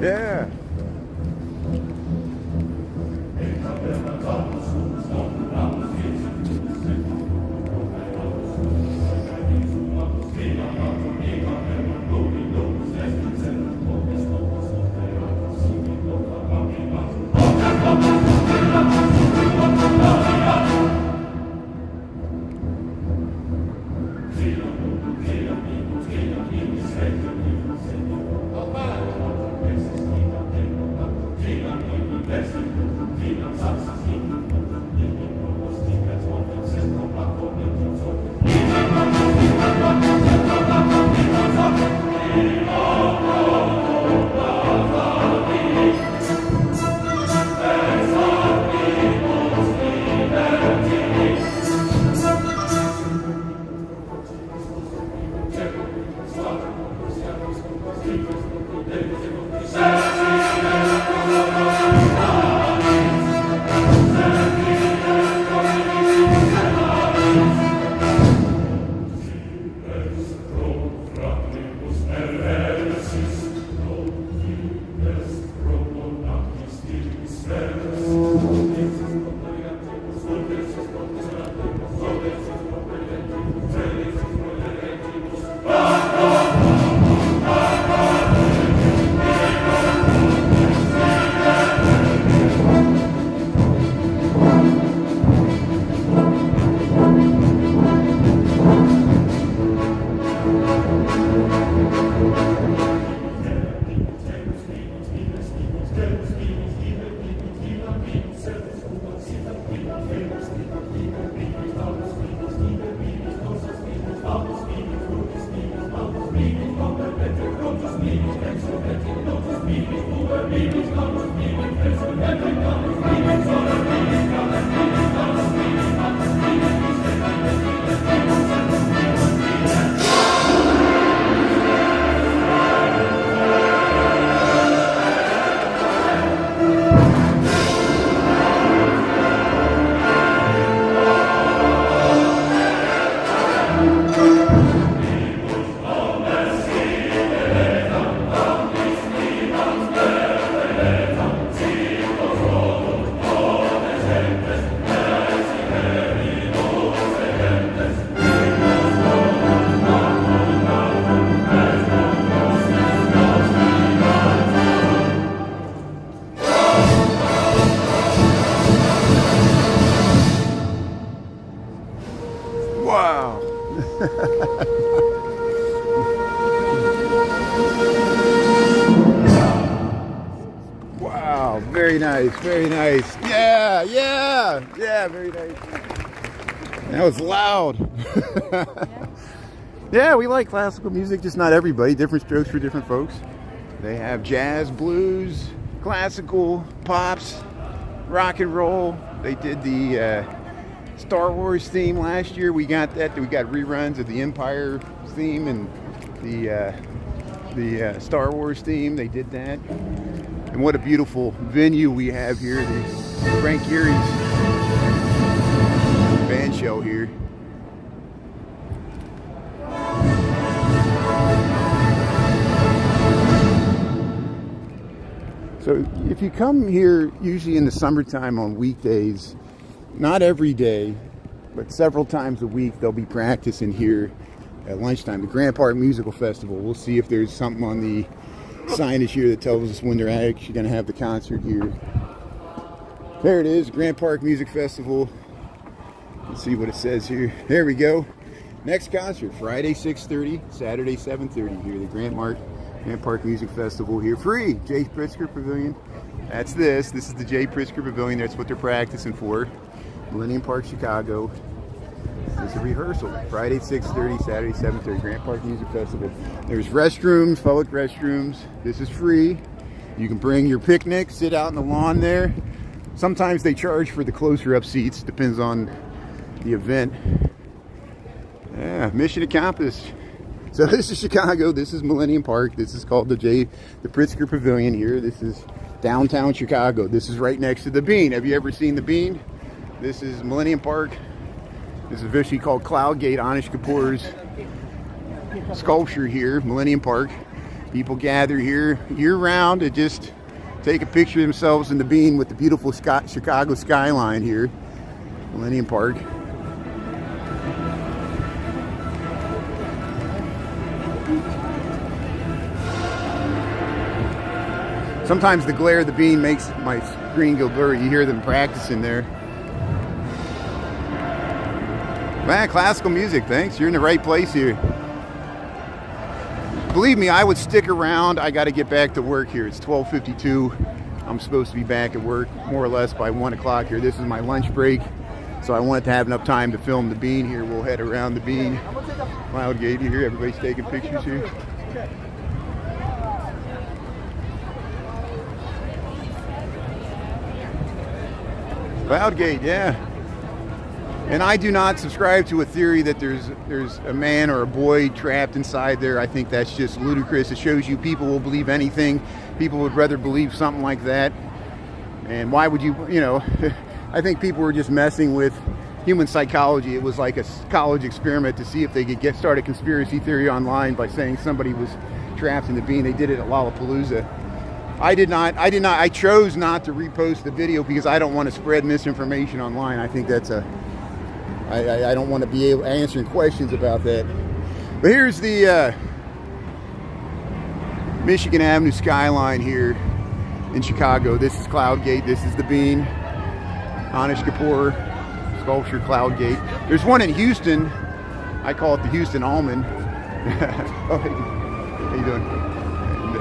Yeah. Wow. Wow, very nice, very nice. Yeah, yeah, yeah, very nice. That was loud. Yeah, we like classical music, just not everybody. Different strokes for different folks. They have jazz, blues, classical, pops, rock and roll. They did the Star Wars theme last year. We got that. We got reruns of the Empire theme and the Star Wars theme. They did that. And what a beautiful venue we have here. The Frank Gehry's band shell here. So if you come here, usually in the summertime on weekdays, not every day, but several times a week, they'll be practicing here at lunchtime. The Grand Park Musical Festival. We'll see if there's something on the signage here that tells us when they're actually going to have the concert here. There it is, Grand Park Music Festival. Let's see what it says here. There we go. Next concert, Friday 6:30, Saturday 7:30 here, the Grand Park Music Festival here. Free, J. Pritzker Pavilion. That's this. This is the J. Pritzker Pavilion. That's what they're practicing for. Millennium Park, Chicago. It's a rehearsal. Friday 6:30, Saturday 7:30, Grand Park Music Festival. There's restrooms, public restrooms. This is free. You can bring your picnic, sit out on the lawn there. Sometimes they charge for the closer up seats. Depends on the event. Yeah, mission accomplished. So this is Chicago. This is Millennium Park. This is called the Pritzker Pavilion here. This is downtown Chicago. This is right next to the Bean. Have you ever seen the Bean? This is Millennium Park. This is officially called Cloud Gate, Anish Kapoor's sculpture here, Millennium Park. People gather here year-round to just take a picture of themselves in the Bean with the beautiful Chicago skyline here, Millennium Park. Sometimes the glare of the Bean makes my screen go blurry. You hear them practicing there. Man, classical music, thanks. You're in the right place here. Believe me, I would stick around. I got to get back to work here. It's 12:52. I'm supposed to be back at work more or less by 1 o'clock here. This is my lunch break. So I wanted to have enough time to film the Bean here. We'll head around the Bean. Cloud Gate here. Everybody's taking pictures here. Cloud Gate, yeah. And I do not subscribe to a theory that there's a man or a boy trapped inside there. I think that's just ludicrous. It shows you people will believe anything. People would rather believe something like that. And why would you know, I think people were just messing with human psychology. It was like a college experiment to see if they could start a conspiracy theory online by saying somebody was trapped in the Bean. They did it at Lollapalooza. I chose not to repost the video because I don't want to spread misinformation online. I think that's I don't want to be answering questions about that. But here's the Michigan Avenue skyline here in Chicago. This is Cloud Gate. This is the Bean. Anish Kapoor sculpture, Cloud Gate. There's one in Houston. I call it the Houston Almond. Oh, hey, how you doing?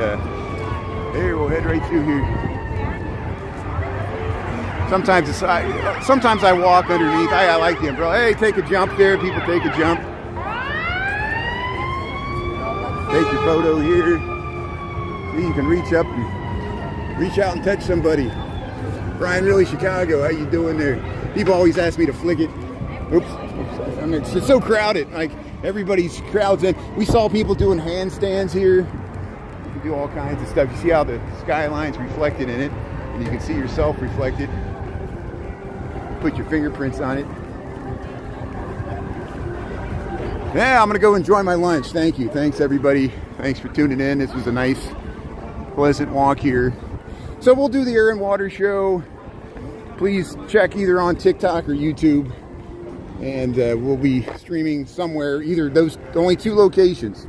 And, here, we'll head right through here. Sometimes I walk underneath. I like the umbrella. Hey, take a jump there. People take a jump. Take your photo here. See, you can reach up and reach out and touch somebody. Brian, really, Chicago. How you doing there? People always ask me to flick it. Oops. I mean, it's so crowded. Like everybody's crowds in. We saw people doing handstands here. You can do all kinds of stuff. You see how the skyline's reflected in it, and you can see yourself reflected. Put your fingerprints on it. Yeah, I'm gonna go enjoy my lunch. Thank you. Thanks everybody. Thanks for tuning in. This was a nice, pleasant walk here. So we'll do the Air and Water Show. Please check either on TikTok or YouTube, and we'll be streaming somewhere. Either those, only two locations.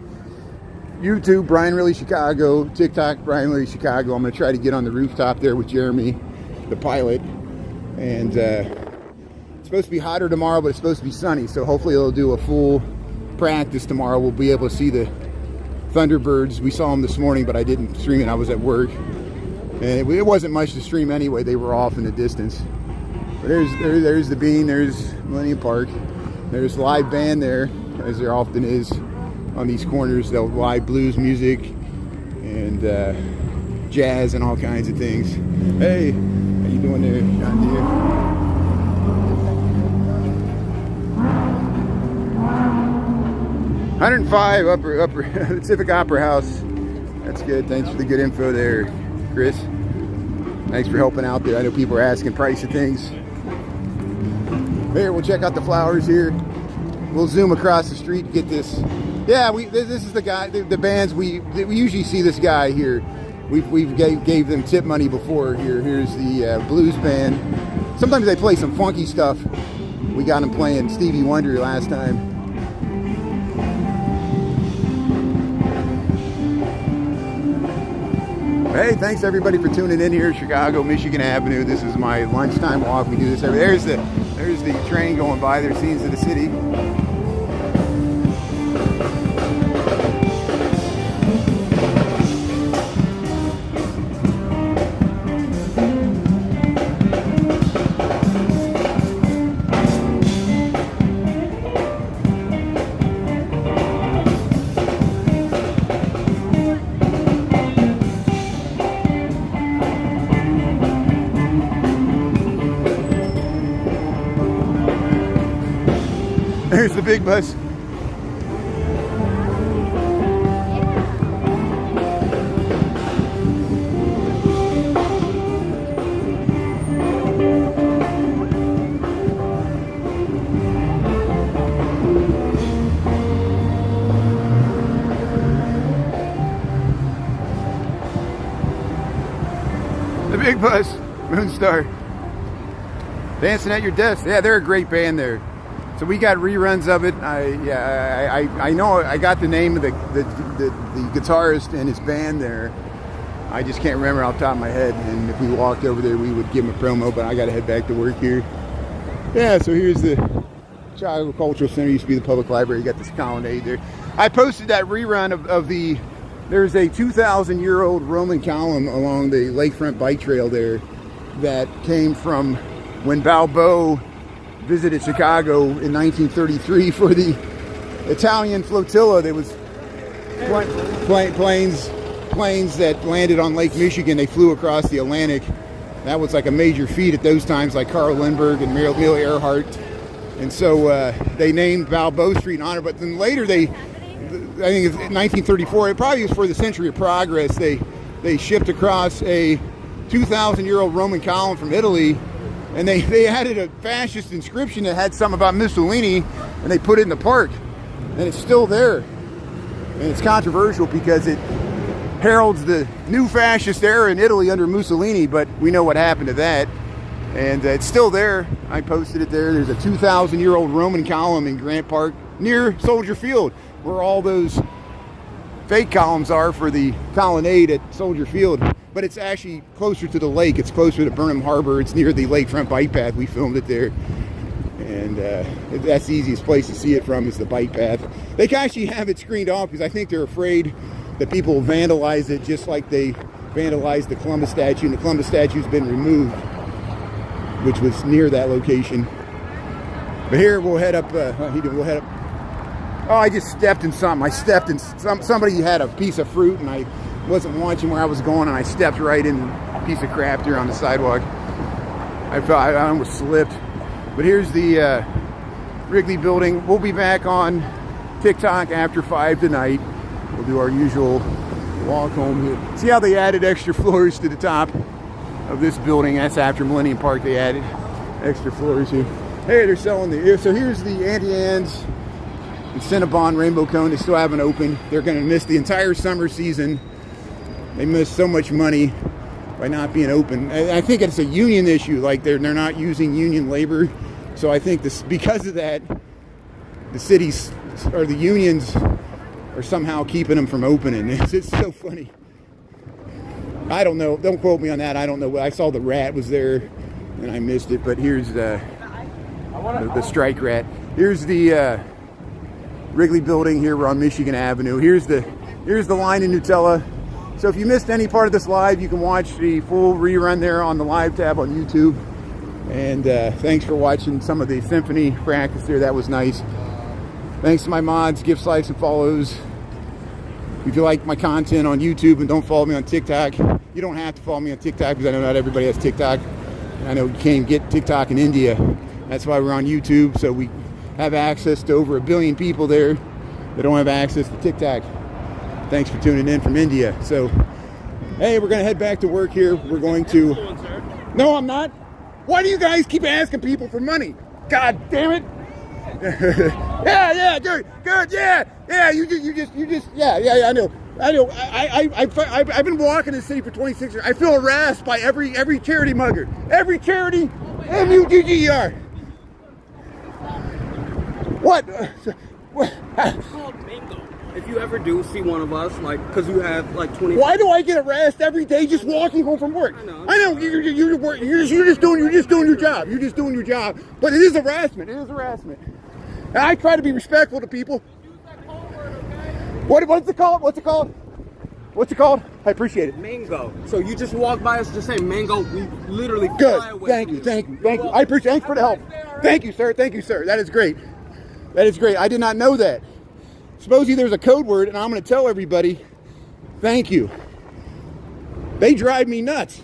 YouTube, Brian Really Chicago. TikTok, Brian Really Chicago. I'm going to try to get on the rooftop there with Jeremy, the pilot. And it's supposed to be hotter tomorrow, but it's supposed to be sunny. So hopefully they'll do a full practice tomorrow. We'll be able to see the Thunderbirds. We saw them this morning, but I didn't stream it. I was at work. And it wasn't much to stream anyway. They were off in the distance. But there's the Bean. There's Millennium Park. There's the live band there, as there often is. On these corners, they'll live blues music and jazz and all kinds of things. Hey, how you doing there, John Deere? 105 upper Civic Opera House. That's good. Thanks for the good info there, Chris. Thanks for helping out there. I know people are asking price of things. Here, we'll check out the flowers here. We'll zoom across the street to get this. Yeah, this is the guy. The bands we usually see this guy here. We gave them tip money before here. Here's the blues band. Sometimes they play some funky stuff. We got them playing Stevie Wonder last time. Hey, thanks everybody for tuning in here, Chicago, Michigan Avenue. This is my lunchtime walk. We do this every. There's the train going by. There's scenes of the city. There's the big bus. The big bus, Moonstar. Dancing at Your Desk. Yeah, they're a great band there. So we got reruns of it. I know I got the name of the guitarist and his band there. I just can't remember off the top of my head. And if we walked over there, we would give him a promo. But I got to head back to work here. Yeah. So here's the Chicago Cultural Center. Used to be the public library. You got this colonnade there. I posted that rerun of the. There's a 2,000-year-old Roman column along the Lakefront bike trail there that came from when Balboa visited Chicago in 1933 for the Italian flotilla. There was planes that landed on Lake Michigan. They flew across the Atlantic. That was like a major feat at those times, like Carl Lindbergh and Amelia Earhart. And so they named Balboa Street in honor. But then later I think it's 1934, it probably was for the Century of Progress, they shipped across a 2,000-year-old Roman column from Italy. And they added a fascist inscription that had something about Mussolini, and they put it in the park. And it's still there. And it's controversial because it heralds the new fascist era in Italy under Mussolini, but we know what happened to that. And it's still there. I posted it there. There's a 2,000-year-old Roman column in Grant Park near Soldier Field, where all those fake columns are for the colonnade at Soldier Field. But it's actually closer to the lake. It's closer to Burnham Harbor. It's near the lakefront bike path. We filmed it there. And that's the easiest place to see it from is the bike path. They can actually have it screened off because I think they're afraid that people will vandalize it just like they vandalized the Columbus statue. And the Columbus statue's been removed, which was near that location. But here we'll head up. We'll head up. Oh, I just stepped in something. I stepped in somebody had a piece of fruit and I wasn't watching where I was going and I stepped right in a piece of crap here on the sidewalk. I almost slipped. But here's the Wrigley building. We'll be back on TikTok after 5 tonight. We'll do our usual walk home here. See how they added extra floors to the top of this building? That's after Millennium Park. They added extra floors here. Hey, they're selling so here's the Auntie Anne's and Cinnabon Rainbow Cone. They still haven't opened. They're going to miss the entire summer season. They missed so much money by not being open. I think it's a union issue. Like they're not using union labor. So I think because of that, the cities or the unions are somehow keeping them from opening. It's so funny. I don't know. Don't quote me on that. I don't know. I saw the rat was there and I missed it. But here's the strike rat. Here's the Wrigley building here. We're on Michigan Avenue. Here's the line in Nutella. So if you missed any part of this live, you can watch the full rerun there on the live tab on YouTube. And thanks for watching some of the symphony practice there. That was nice. Thanks to my mods, give likes and follows. If you like my content on YouTube and don't follow me on TikTok, you don't have to follow me on TikTok because I know not everybody has TikTok. I know you can't get TikTok in India. That's why we're on YouTube, so we have access to over 1 billion people there. that don't have access to TikTok. Thanks for tuning in from India. So, hey, we're going to head back to work here. We're going to... No, I'm not. Why do you guys keep asking people for money? God damn it. yeah, good, yeah, you just, yeah, I know. I've been walking this city for 26 years. I feel harassed by every charity mugger. Every charity, M-U-G-G-E-R. What?
It's called bingo. If you ever do see one of us, like, because you have like 20.
Why do I get harassed every day just walking home from work? I know. You're just doing your job. You're just doing your job. But it is harassment. It is harassment. And I try to be respectful to people. What's it called? What's it called? I appreciate it.
Mango. So you just walk by us, just say mango. We literally fly
Good.
away
Thank
from
you. I appreciate it. Thanks for the help. Thank you, sir. That is great. I did not know that. Supposedly there's a code word, and I'm going to tell everybody, thank you. They drive me nuts.